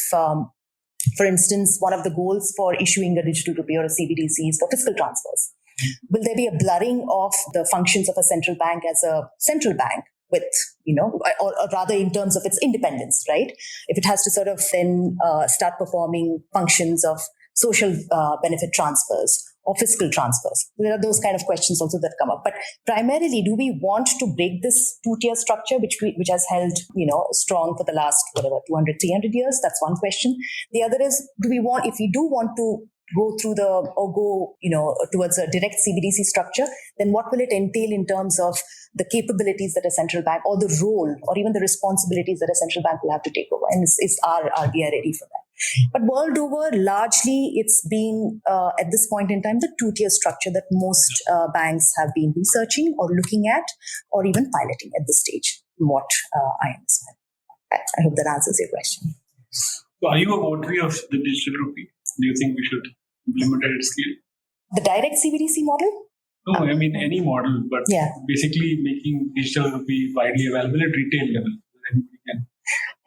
Speaker 8: for instance, one of the goals for issuing a digital rupee or a CBDC is for fiscal transfers. Will there be a blurring of the functions of a central bank as a central bank with, or rather in terms of its independence, right? If it has to sort of then start performing functions of social benefit transfers or fiscal transfers. There are those kind of questions also that come up. But primarily, do we want to break this two-tier structure, which has held, strong for the last, 200, 300 years? That's one question. The other is, if we do want to go towards a direct CBDC structure, then what will it entail in terms of the capabilities that a central bank, or the role, or even the responsibilities that a central bank will have to take over? And is our RBI ready for that? But world over, largely, it's been, at this point in time, the two-tier structure that most banks have been researching or looking at or even piloting at this stage, from what I understand. I hope that answers your question.
Speaker 1: So are you a votary of the digital rupee? Do you think we should implement it at scale?
Speaker 8: The direct CBDC model?
Speaker 1: No, I mean any model, but basically making digital rupee widely available at retail level. Anybody can.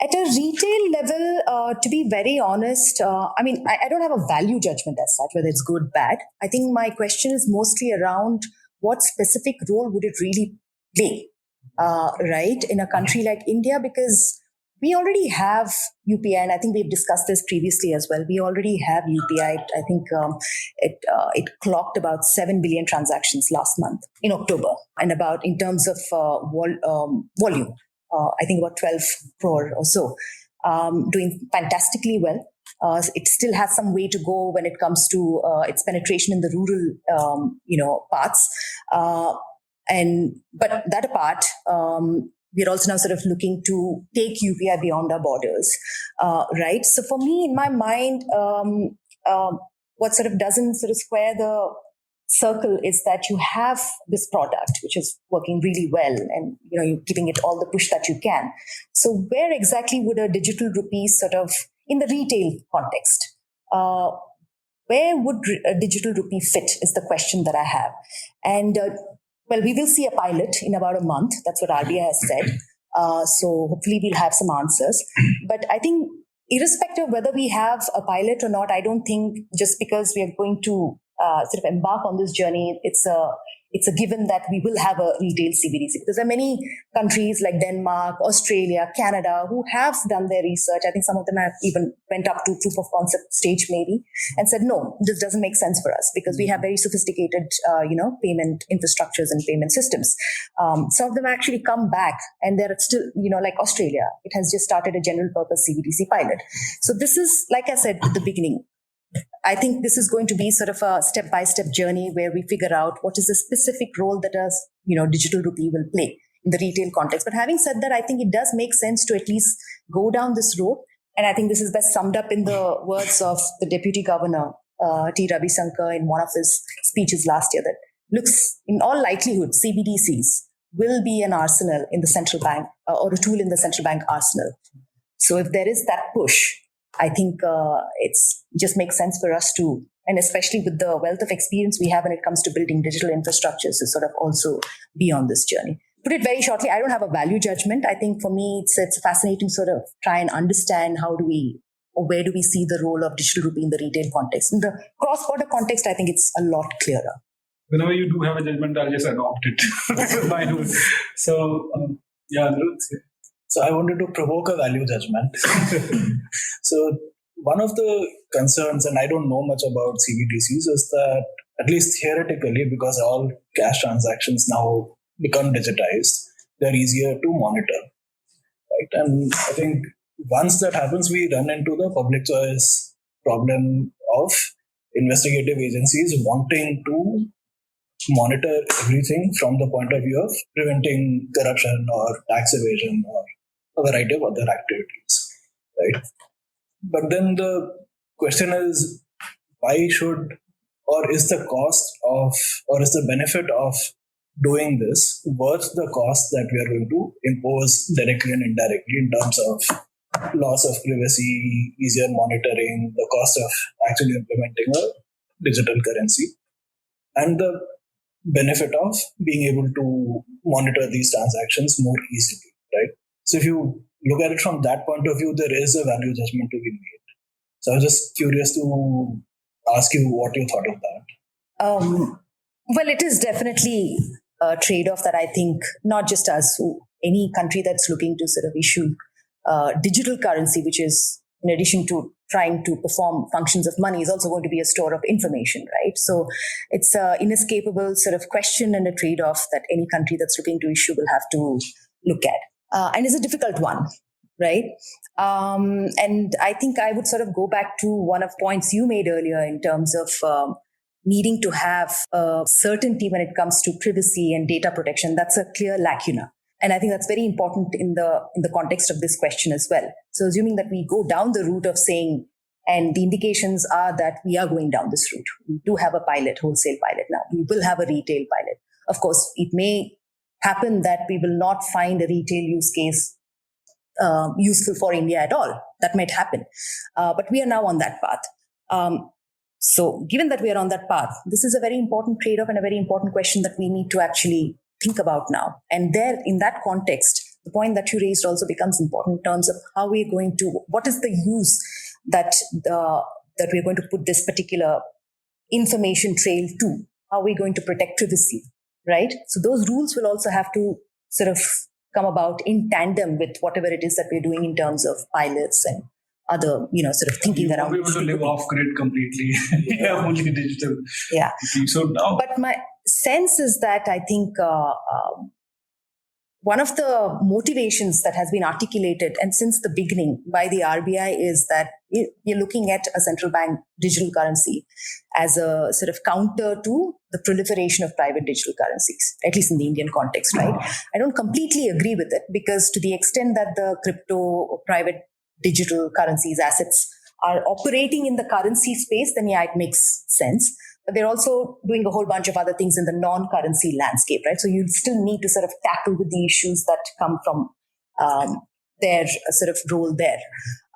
Speaker 8: At a retail level, to be very honest, I don't have a value judgment as such, whether it's good, bad. I think my question is mostly around what specific role would it really play, right, in a country like India, because we already have UPI, and I think we've discussed this previously as well. We already have UPI. I think it clocked about 7 billion transactions last month in October, and about in terms of volume. I think about 12 crore or so, doing fantastically well. It still has some way to go when it comes to its penetration in the rural, parts. But that apart, we're also now sort of looking to take UPI beyond our borders, right? So for me, in my mind, what sort of doesn't sort of square the circle is that you have this product which is working really well, and you're giving it all the push that you can. So where exactly would a digital rupee sort of, in the retail context, where would a digital rupee fit is the question that I have. And we will see a pilot in about a month. That's what RBI has said. So hopefully we'll have some answers. But I think irrespective of whether we have a pilot or not, I don't think just because we are going to sort of embark on this journey, it's a given that we will have a retail CBDC, because there are many countries like Denmark, Australia, Canada who have done their research. I think some of them have even went up to proof of concept stage maybe and said, no, this doesn't make sense for us because we have very sophisticated, payment infrastructures and payment systems. Some of them actually come back, and they're still, like Australia, it has just started a general purpose CBDC pilot. So this is, like I said at the beginning, I think this is going to be sort of a step-by-step journey where we figure out what is the specific role that a digital rupee will play in the retail context. But having said that, I think it does make sense to at least go down this road. And I think this is best summed up in the words of the Deputy Governor, T. Ravisankar, in one of his speeches last year, that looks, in all likelihood, CBDCs will be an arsenal in the central bank, or a tool in the central bank arsenal. So if there is that push, I think it's just makes sense for us to, and especially with the wealth of experience we have when it comes to building digital infrastructures, to sort of also be on this journey. Put it very shortly, I don't have a value judgment. I think for me, it's fascinating sort of try and understand where do we see the role of digital rupee in the retail context. In the cross-border context, I think it's a lot clearer.
Speaker 1: Whenever you do have a judgment, I'll just adopt it. By rule. So,
Speaker 3: So I wanted to provoke a value judgment. So one of the concerns, and I don't know much about CBDCs, is that at least theoretically, because all cash transactions now become digitized, they're easier to monitor, right? And I think once that happens, we run into the public choice problem of investigative agencies wanting to monitor everything from the point of view of preventing corruption or tax evasion or a variety of other activities, right? But then the question is, why should, or is the cost of, or is the benefit of doing this worth the cost that we are going to impose directly and indirectly in terms of loss of privacy, easier monitoring, the cost of actually implementing a digital currency? And the benefit of being able to monitor these transactions more easily, right? So if you look at it from that point of view, there is a value judgment to be made. So I was just curious to ask you what you thought of that.
Speaker 8: Well, it is definitely a trade-off that I think not just us, any country that's looking to sort of issue digital currency, which is in addition to trying to perform functions of money, is also going to be a store of information, right? So it's an inescapable sort of question and a trade-off that any country that's looking to issue will have to look at. And it's a difficult one, right? And I think I would sort of go back to one of the points you made earlier in terms of needing to have certainty when it comes to privacy and data protection. That's a clear lacuna. And I think that's very important in the context of this question as well. So assuming that we go down the route of saying, and the indications are that we are going down this route. We do have a pilot, wholesale pilot now. We will have a retail pilot. Of course, it may happen that we will not find a retail use case useful for India at all. That might happen. But we are now on that path. So given that we are on that path, this is a very important trade-off and a very important question that we need to actually think about now. And there, in that context, the point that you raised also becomes important in terms of how we're going to, what is the use that we're going to put this particular information trail to? How are we going to protect privacy, right? So those rules will also have to sort of come about in tandem with whatever it is that we're doing in terms of pilots and other, sort of thinking around.
Speaker 1: You won't be able to live off grid completely. Only digital.
Speaker 8: Yeah.
Speaker 1: So now,
Speaker 8: but my sense is that I think one of the motivations that has been articulated and since the beginning by the RBI is that you're looking at a central bank digital currency as a sort of counter to the proliferation of private digital currencies, at least in the Indian context, right? I don't completely agree with it because to the extent that the crypto private digital currencies assets are operating in the currency space, then yeah, it makes sense. But they're also doing a whole bunch of other things in the non-currency landscape, right? So you still need to sort of tackle with the issues that come from their sort of role there.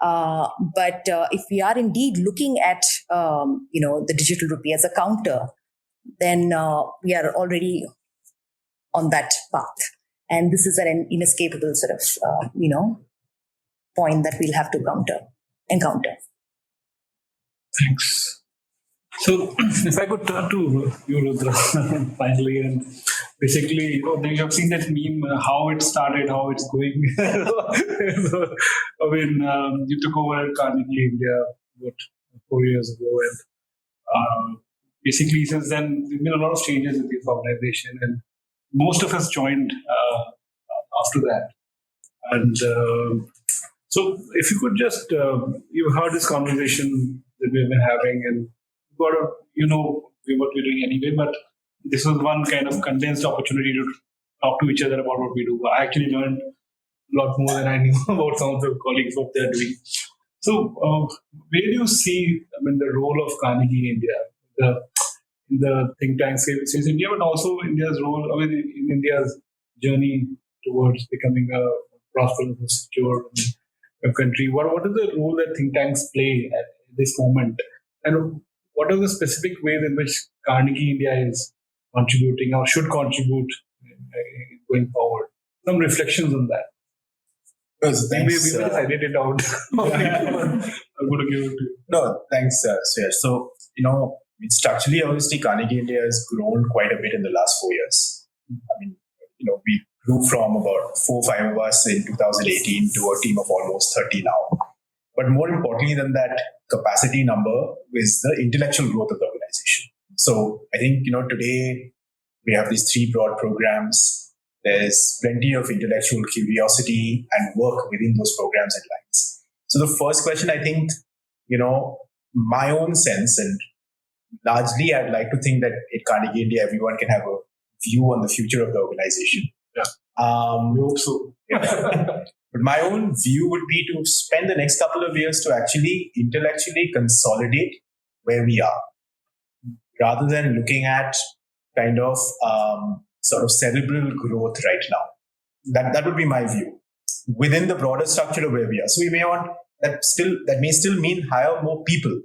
Speaker 8: But if we are indeed looking at, the digital rupee as a counter, then we are already on that path. And this is an inescapable sort of, point that we'll have to encounter.
Speaker 1: Thanks. So, if I could turn to you, Rudra, finally, and basically, you have seen that meme, how it started, how it's going. So, I mean, you took over Carnegie India, 4 years ago, and basically, since then, there's been a lot of changes in this organization, and most of us joined after that. And so, if you could just, you heard this conversation that we've been having, and what we're doing anyway, but this was one kind of condensed opportunity to talk to each other about what we do. I actually learned a lot more than I knew about some of the colleagues, what they're doing. So, where do you see, the role of Carnegie India, in the think tank since India, but also India's role, in India's journey towards becoming a prosperous, secure country? What is the role that think tanks play at this moment? And what are the specific ways in which Carnegie India is contributing or should contribute going forward? Some reflections on that. We may just edit it out. I'm going to give it to you.
Speaker 7: No, thanks, Suyash. So, structurally, obviously, Carnegie India has grown quite a bit in the last 4 years. We grew from about 4 or 5 of us in 2018 to a team of almost 30 now. But more importantly than that capacity number is the intellectual growth of the organization. So I think, today we have these 3 broad programs. There's plenty of intellectual curiosity and work within those programs and lines. So the first question, I think, my own sense, and largely I'd like to think that at Carnegie India, everyone can have a view on the future of the organization.
Speaker 1: Yeah.
Speaker 7: We hope so. But my own view would be to spend the next couple of years to actually intellectually consolidate where we are, rather than looking at kind of sort of cerebral growth right now. That would be my view within the broader structure of where we are. So we may want that may still mean hire more people,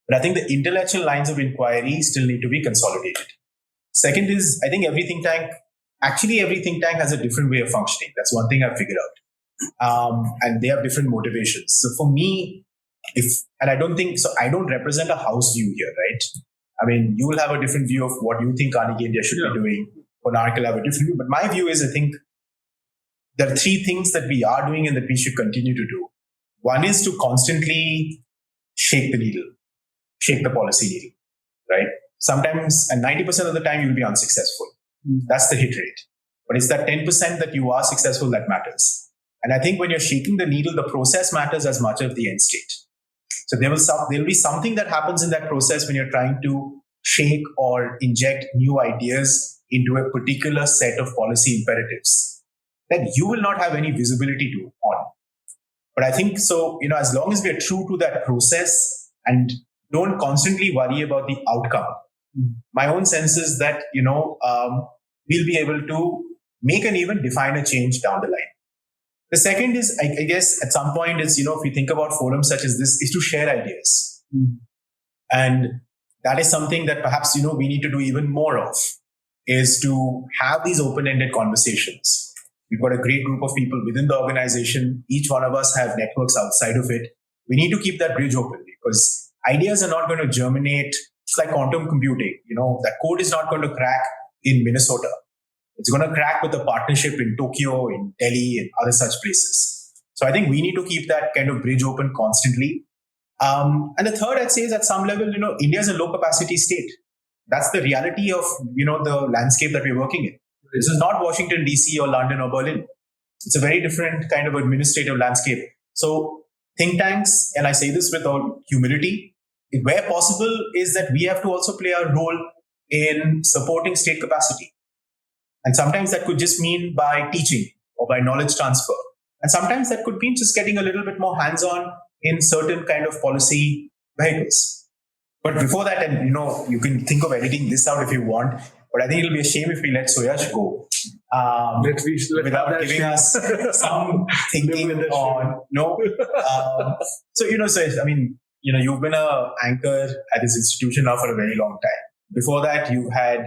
Speaker 7: but I think the intellectual lines of inquiry still need to be consolidated. Second is, I think every think tank has a different way of functioning. That's one thing I've figured out. And they have different motivations. So for me, I don't represent a house view here, right? I mean, you will have a different view of what you think Carnegie India should be doing. Konark will have a different view. But my view is, I think there are three things that we are doing and that we should continue to do. One is to constantly shake the needle, shake the policy needle, right? Sometimes, and 90% of the time, you'll be unsuccessful. That's the hit rate. But it's that 10% that you are successful that matters. And I think when you're shaking the needle, the process matters as much as the end state. So there will be something that happens in that process when you're trying to shake or inject new ideas into a particular set of policy imperatives that you will not have any visibility on. But I think so, as long as we are true to that process and don't constantly worry about the outcome, my own sense is that, we'll be able to make and even define a change down the line. The second is, I guess, at some point is, if you think about forums such as this, is to share ideas. And that is something that perhaps, we need to do even more of, is to have these open-ended conversations. We've got a great group of people within the organization. Each one of us have networks outside of it. We need to keep that bridge open because ideas are not going to germinate. It's like quantum computing. That code is not going to crack in Minnesota. It's going to crack with a partnership in Tokyo, in Delhi, and other such places. So I think we need to keep that kind of bridge open constantly. And the third, I'd say, is at some level, India is a low capacity state. That's the reality of, the landscape that we're working in. This is not Washington, DC or London or Berlin. It's a very different kind of administrative landscape. So think tanks, and I say this with all humility, where possible is that we have to also play a role in supporting state capacity. And sometimes that could just mean by teaching or by knowledge transfer. And sometimes that could mean just getting a little bit more hands-on in certain kind of policy vehicles. But before that, and you can think of editing this out if you want, but I think it'll be a shame if we let Suyash go without giving us some thinking on, So, I mean, you've been an anchor at this institution now for a very long time. Before that, you had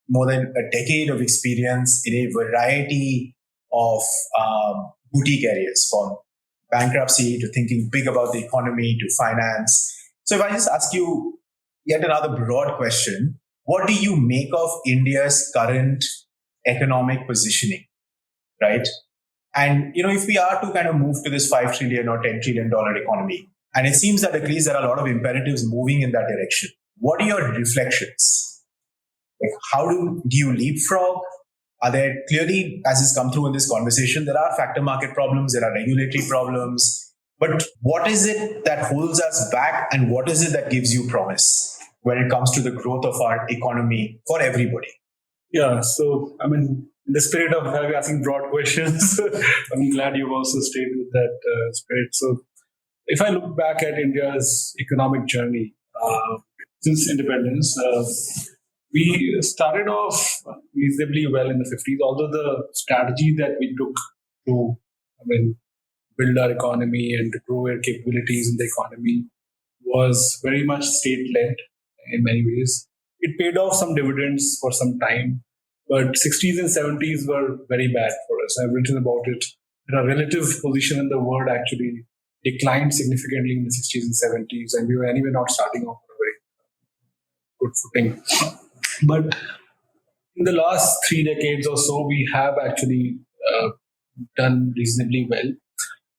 Speaker 7: more than a decade of experience in a variety of boutique areas, from bankruptcy to thinking big about the economy to finance. So if I just ask you yet another broad question, what do you make of India's current economic positioning, right? And, if we are to kind of move to this $5 trillion or $10 trillion economy, and it seems that at least there are a lot of imperatives moving in that direction, what are your reflections? Like, how do you leapfrog? Are there clearly, as has come through in this conversation, there are factor market problems, there are regulatory problems, but what is it that holds us back and what is it that gives you promise when it comes to the growth of our economy for everybody?
Speaker 1: Yeah, so, I mean, in the spirit of asking broad questions, I'm glad you've also stayed with that spirit. So, if I look back at India's economic journey since independence, we started off reasonably well in the 50s, although the strategy that we took to, build our economy and to grow our capabilities in the economy was very much state-led in many ways. It paid off some dividends for some time, but 60s and 70s were very bad for us. I've written about it. Our relative position in the world actually declined significantly in the 60s and 70s, and we were anyway not starting off on a very good footing. But in the last 3 decades or so, we have actually done reasonably well.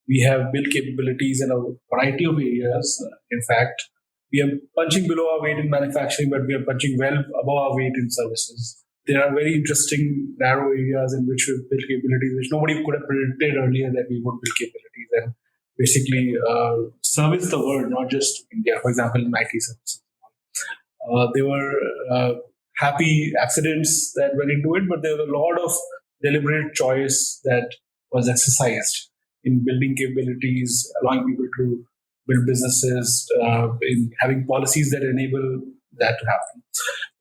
Speaker 1: We have built capabilities in a variety of areas. In fact, we are punching below our weight in manufacturing, but we are punching well above our weight in services. There are very interesting narrow areas in which we've built capabilities, which nobody could have predicted earlier that we would build capabilities and basically service the world, not just India. For example, in IT services. There were happy accidents that went into it, but there was a lot of deliberate choice that was exercised in building capabilities, allowing people to build businesses, in having policies that enable that to happen.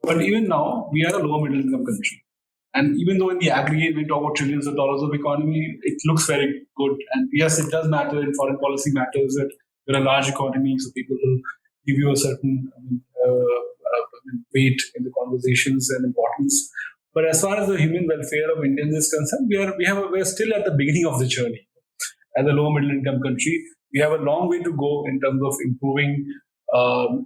Speaker 1: But even now, we are a lower middle income country. And even though in the aggregate we talk about trillions of dollars of economy, it looks very good. And yes, it does matter, and foreign policy matters that we're a large economy, so people will give you a certain weight in the conversations and importance. But as far as the human welfare of Indians is concerned, we're still at the beginning of the journey. As a low middle income country, we have a long way to go in terms of improving the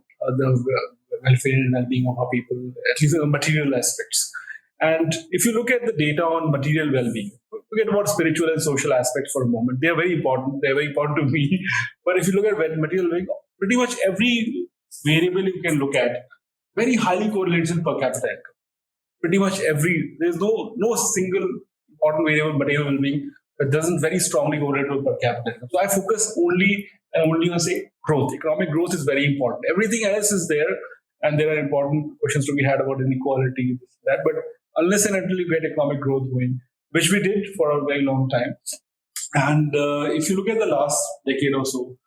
Speaker 1: welfare and well-being of our people, at least in the material aspects. And if you look at the data on material well-being, forget about spiritual and social aspects for a moment. They are very important. They are very important to me. But if you look at material well-being, pretty much every variable you can look at very highly correlates with per capita income. Pretty much there's no single important variable material well-being that doesn't very strongly correlate with per capita income. So I focus only on say growth. Economic growth is very important. Everything else is there, and there are important questions to be had about inequality, that. But unless and until you get economic growth going, which we did for a very long time, and if you look at the last decade or so,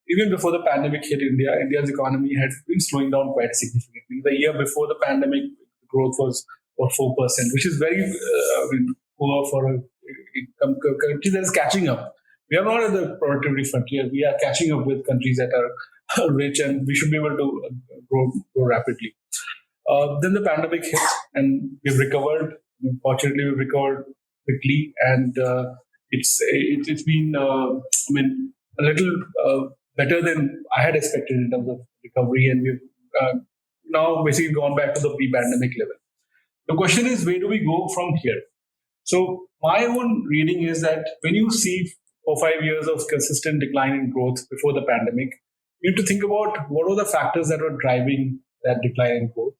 Speaker 1: even before the pandemic hit India's economy had been slowing down quite significantly. The year before the pandemic, growth was about 4%, which is very poor for a country that is catching up. We are not at the productivity frontier. We are catching up with countries that are rich, and we should be able to grow rapidly. Then the pandemic hit, and we've recovered. Fortunately, we've recovered quickly, and it's been a little better than I had expected in terms of recovery, and we've now basically gone back to the pre-pandemic level. The question is, where do we go from here? So my own reading is that when you see 4 or 5 years of consistent decline in growth before the pandemic, you need to think about what are the factors that were driving that decline in growth.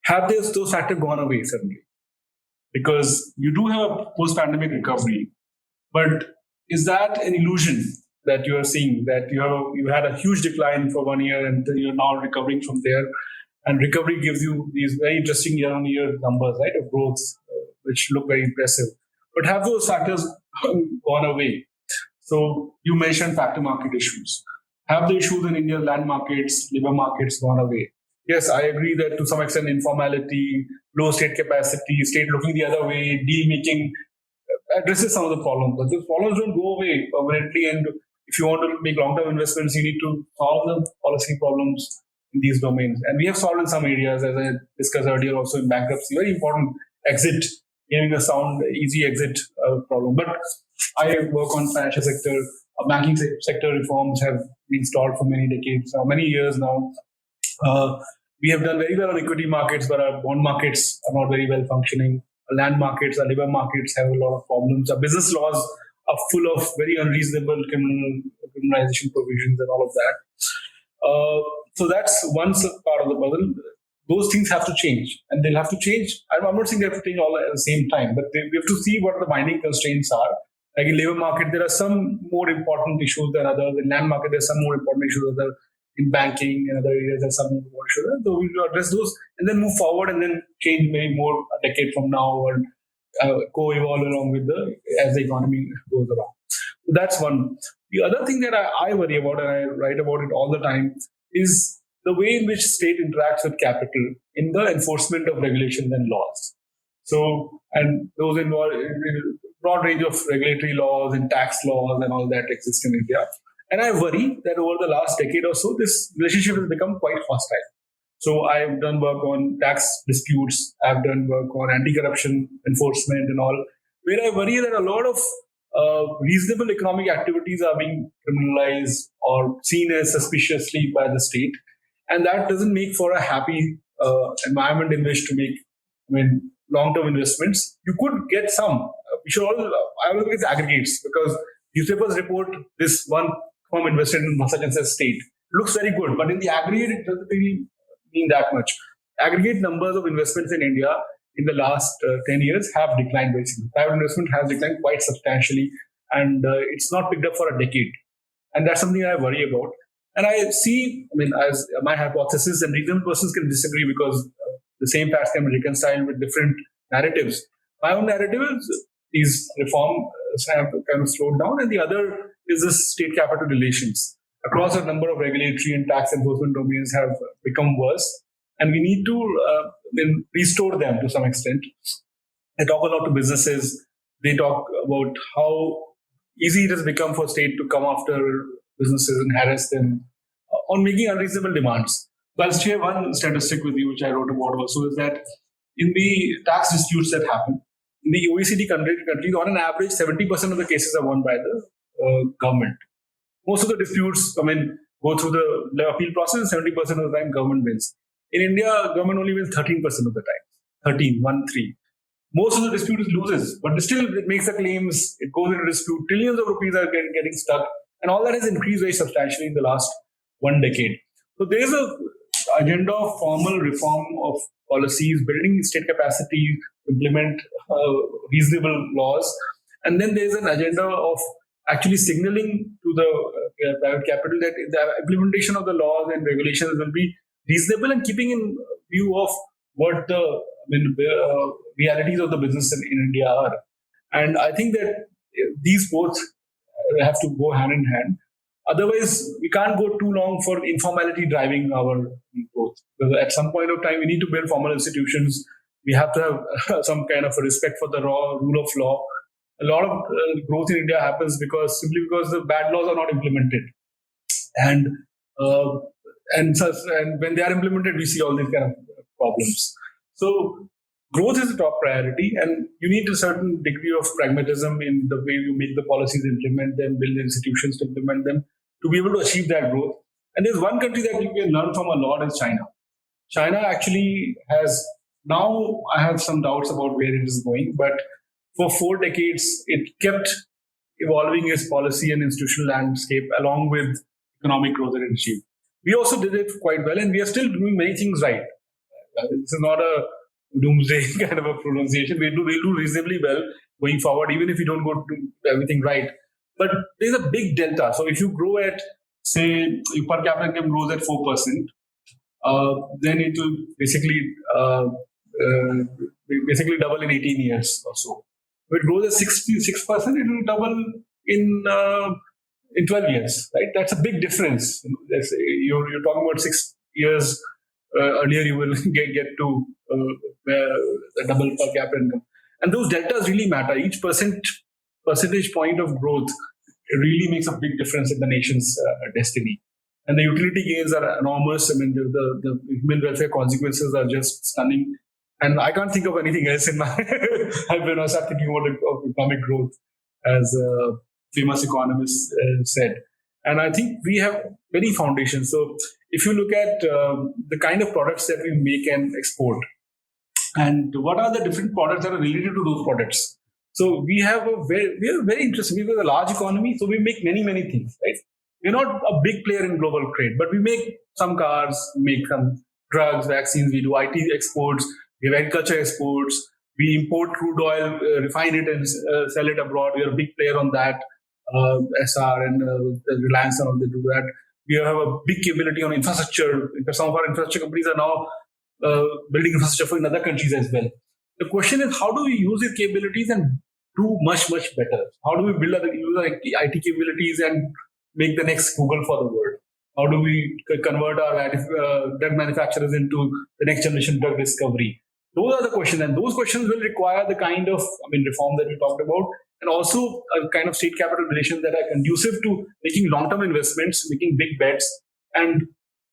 Speaker 1: Have those factors gone away suddenly? Because you do have a post-pandemic recovery, but is that an illusion that you are seeing, that you had a huge decline for 1 year and you're now recovering from there? And recovery gives you these very interesting year-on-year numbers, right, of growth, which look very impressive. But have those factors gone away? So you mentioned factor market issues. Have the issues in India's land markets, labor markets gone away? Yes, I agree that to some extent informality, low state capacity, state looking the other way, deal making addresses some of the problems. But those problems don't go away permanently. And if you want to make long-term investments, you need to solve the policy problems in these domains. And we have solved in some areas, as I discussed earlier, also in bankruptcy, very important exit, giving a sound, easy exit problem. But I work on financial sector, banking sector reforms have been stalled for many decades now, many years now. We have done very well on equity markets, but our bond markets are not very well functioning. Our land markets, our labor markets have a lot of problems. Our business laws are full of very unreasonable criminalization provisions and all of that. So that's one part of the puzzle. Those things have to change, and they'll have to change. I'm not saying they have to change all at the same time, but we have to see what the binding constraints are. Like in labor market, there are some more important issues than others. In land market, there are some more important issues than others. In banking and other areas, there are some more issues. So we'll address those and then move forward and then change maybe more a decade from now or co-evolve along with as the economy goes along. So that's one. The other thing that I worry about, and I write about it all the time, is the way in which state interacts with capital in the enforcement of regulations and laws. So, and those involve a broad range of regulatory laws and tax laws and all that exist in India. And I worry that over the last decade or so, this relationship has become quite hostile. So I've done work on tax disputes, I've done work on anti-corruption enforcement and all, where I worry that a lot of reasonable economic activities are being criminalized or seen as suspiciously by the state. And that doesn't make for a happy environment in which to make long-term investments. You could get some. I will look at aggregates, because newspapers report this one firm invested in such and such state. It looks very good, but in the aggregate, it doesn't really mean that much. Aggregate numbers of investments in India in the last 10 years have declined very significantly. Private investment has declined quite substantially, and it's not picked up for a decade. And that's something I worry about. And I see, as my hypothesis, and reasonable persons can disagree because the same facts can be reconciled with different narratives. My own narrative is these reforms have kind of slowed down, and the other is the state-capital relations across a number of regulatory and tax enforcement domains have become worse, and we need to restore them to some extent. I talk a lot to businesses. They talk about how easy it has become for state to come after businesses and harass them on making unreasonable demands. So I'll share one statistic with you, which I wrote about also, is that in the tax disputes that happen, in the OECD countries, on an average, 70% of the cases are won by the government. Most of the disputes, go through the appeal process, and 70% of the time government wins. In India, government only wins 13% of the time. 13. Most of the dispute loses, but still it makes the claims, it goes into dispute, trillions of rupees are getting stuck, and all that has increased very substantially in the last 1 decade. So there is a agenda of formal reform of policies, building state capacity, implement reasonable laws, and then there is an agenda of actually signaling to the private capital that the implementation of the laws and regulations will be reasonable and keeping in view of what the realities of the business in India are. And I think that these both have to go hand in hand. Otherwise, we can't go too long for informality driving our growth. Because at some point of time, we need to build formal institutions. We have to have some kind of a respect for the rule of law. A lot of growth in India happens simply because the bad laws are not implemented. And when they are implemented, we see all these kind of problems. So growth is the top priority, and you need a certain degree of pragmatism in the way you make the policies, implement them, build institutions to implement them, to be able to achieve that growth. And there's one country that you can learn from a lot is China. China actually has, now I have some doubts about where it is going, but for 4 decades, it kept evolving its policy and institutional landscape along with economic growth that it achieved. We also did it quite well, and we are still doing many things right. This is not a doomsday kind of a pronunciation. We'll do reasonably well going forward, even if we don't go to everything right. But there's a big delta. So if you grow at, say, your per capita income grows at 4%, then it will basically double in 18 years or so. If it grows at 6%, it will double in 12 years, right? That's a big difference. You're talking about 6 years earlier, you will get to the double per capita income. And those deltas really matter. Each percentage point of growth really makes a big difference in the nation's destiny. And the utility gains are enormous. The human welfare consequences are just stunning. And I can't think of anything else in my when I start thinking about economic growth, as a famous economist said. And I think we have many foundations. So if you look at the kind of products that we make and export, and what are the different products that are related to those products. So we are very interesting. We have a large economy, so we make many things, right? We're not a big player in global trade, but we make some cars, make some drugs, vaccines, we do IT exports, we have agriculture exports, we import crude oil, refine it and sell it abroad. We are a big player on that. SR and Reliance and all, they do that. We have a big capability on infrastructure. Some of our infrastructure companies are now building infrastructure in other countries as well. The question is, how do we use these capabilities and do much better? How do we build our IT capabilities and make the next Google for the world? How do we convert our drug manufacturers into the next generation drug discovery? Those are the questions, and those questions will require the kind of reform that we talked about, and also a kind of state capital relations that are conducive to making long-term investments, making big bets. And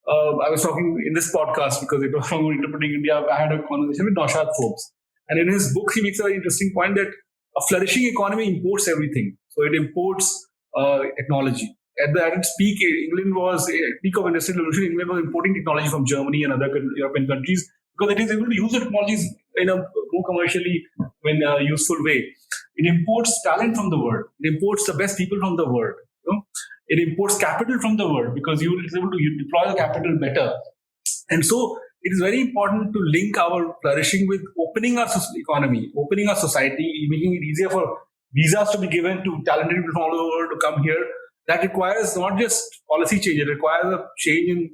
Speaker 1: I was talking in this podcast, because it was from Interpreting India, I had a conversation with Naushad Forbes. And in his book, he makes a very interesting point that a flourishing economy imports everything. So it imports technology. At its peak, England was, peak of industrial revolution, England was importing technology from Germany and other European countries, because it is able to use the technologies in a more commercially useful way. It imports talent from the world. It imports the best people from the world. It imports capital from the world, because you are able to deploy the capital better. And so it is very important to link our flourishing with opening our economy, opening our society, making it easier for visas to be given to talented people from all over the world to come here. That requires not just policy change, it requires a change in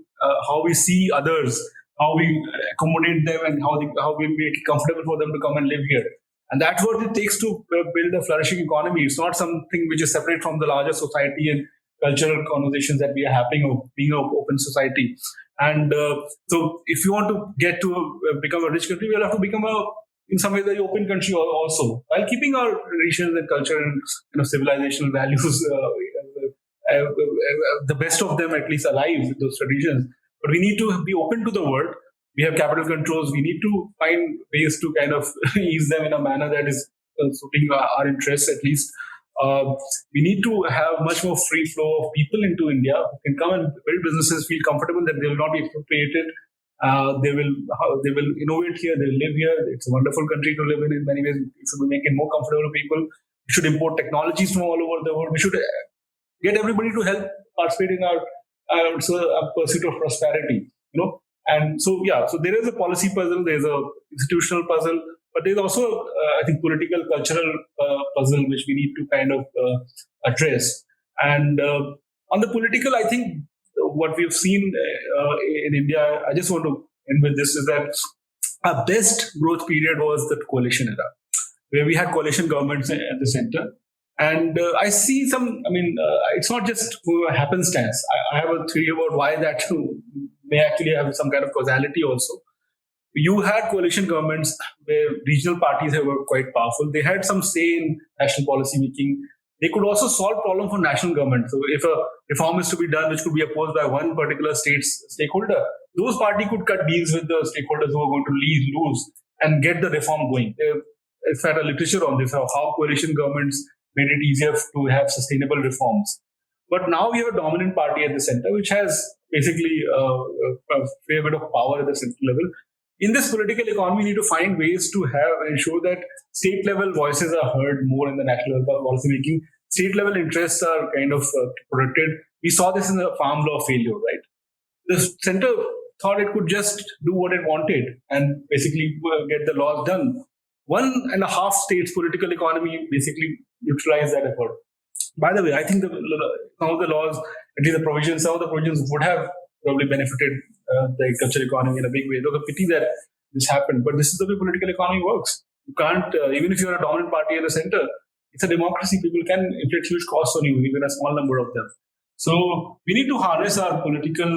Speaker 1: how we see others, how we accommodate them, and how we make it comfortable for them to come and live here. And that's what it takes to build a flourishing economy. It's not something which is separate from the larger society and cultural conversations that we are having of being an open society. And so if you want to get to become a rich country, we'll have to become in some way, the open country also, while keeping our traditions and culture and civilizational values, the best of them at least alive, those traditions. But we need to be open to the world. We have capital controls. We need to find ways to kind of ease them in a manner that is suiting our interests at least. We need to have much more free flow of people into India who can come and build businesses, feel comfortable that they will not be expropriated. They will innovate here. They will live here. It's a wonderful country to live in many ways. We should make it more comfortable for people. We should import technologies from all over the world. We should get everybody to help participate in our pursuit of prosperity. And so there is a policy puzzle. There's a institutional puzzle. But there's also, I think, political, cultural puzzle which we need to kind of address. And on the political, I think what we've seen in India, I just want to end with this, is that our best growth period was the coalition era, where we had coalition governments at the center. And I see it's not just happenstance. I have a theory about why that may actually have some kind of causality also. You had coalition governments where regional parties were quite powerful. They had some say in national policy making. They could also solve problems for national government. So if a reform is to be done, which could be opposed by one particular state's stakeholder, those parties could cut deals with the stakeholders who are going to lose and get the reform going. I've had a literature on this, how coalition governments made it easier to have sustainable reforms. But now we have a dominant party at the center, which has basically a fair bit of power at the central level. In this political economy, we need to find ways to ensure that state level voices are heard more in the national level policy making. State level interests are kind of protected. We saw this in the farm law failure, right? The center thought it could just do what it wanted and basically get the laws done. 1.5 states political economy basically neutralized that effort. By the way, I think some of the laws, at least some of the provisions would have probably benefited the agriculture economy in a big way. It was a pity that this happened, but this is the way political economy works. You can't, even if you're a dominant party at the center, it's a democracy. People can inflict huge costs on you, even a small number of them. So we need to harness our political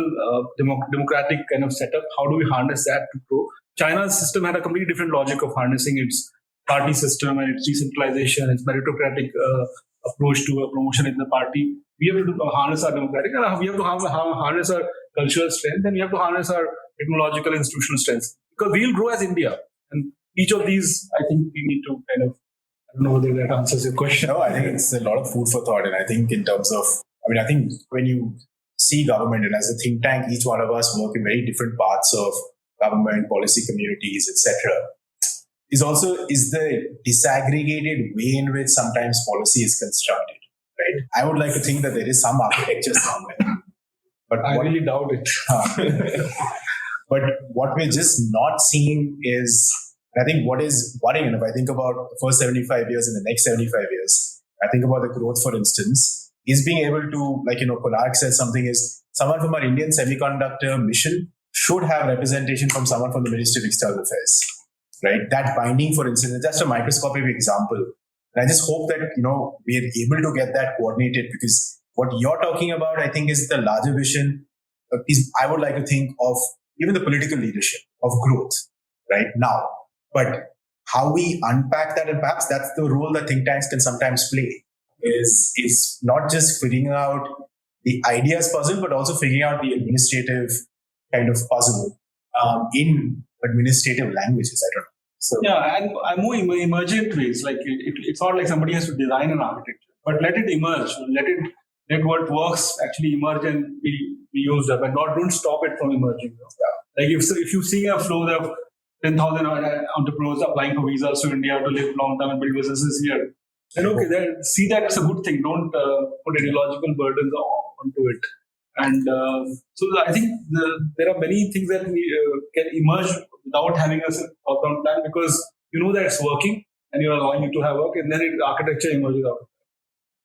Speaker 1: democratic kind of setup. How do we harness that to grow? China's system had a completely different logic of harnessing its party system and its decentralization, its meritocratic approach to a promotion in the party. We have to harness our democratic, and we have to harness our cultural strength, and we have to harness our technological institutional strengths, because we'll grow as India. And each of these, I think we need to kind of, I don't know whether that answers your question.
Speaker 7: No, I think it's a lot of food for thought. And I think in terms of, I think when you see government, and as a think tank, each one of us work in very different parts of government, policy communities, etc. is the disaggregated way in which sometimes policy is constructed. Right? I would like to think that there is some architecture somewhere. But
Speaker 1: I really doubt it.
Speaker 7: But what we're just not seeing is, I think what is worrying, if I think about the first 75 years and the next 75 years, I think about the growth, for instance, is being able to, Konark said something, is someone from our Indian semiconductor mission should have representation from someone from the Ministry of External Affairs. Right? That binding, for instance, is just a microscopic example. And I just hope that, we are able to get that coordinated, because what you're talking about, I think, is the larger vision. I would like to think of even the political leadership of growth right now. But how we unpack that, and perhaps that's the role that think tanks can sometimes play, is not just figuring out the ideas puzzle, but also figuring out the administrative kind of puzzle in administrative languages. I don't know. So,
Speaker 1: yeah, and more emergent ways. Like it's not like somebody has to design an architecture, but let it emerge. Let what works actually emerge and be used up, and don't stop it from emerging. Yeah. Like if you see a flow of 10,000 entrepreneurs applying for visas to India to live long term and build businesses here, then see that as a good thing. Don't put ideological burdens onto it. And so I think there are many things that can emerge without having a top-down plan, because you know that it's working and you're allowing it to have work, and then architecture emerges out of it.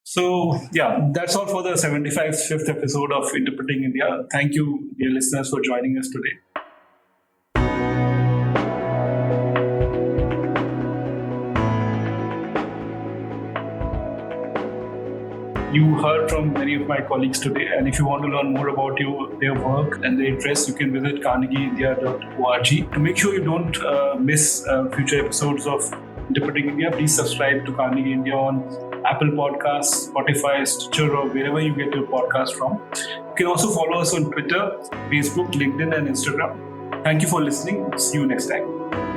Speaker 1: So yeah, that's all for the 75th episode of Interpreting India. Thank you, dear listeners, for joining us today. You heard from many of my colleagues today, and if you want to learn more about their work and their interests, you can visit carnegieindia.org. To make sure you don't miss future episodes of Interpreting India, please subscribe to Carnegie India on Apple Podcasts, Spotify, Stitcher, or wherever you get your podcast from. You can also follow us on Twitter, Facebook, LinkedIn, and Instagram. Thank you for listening. See you next time.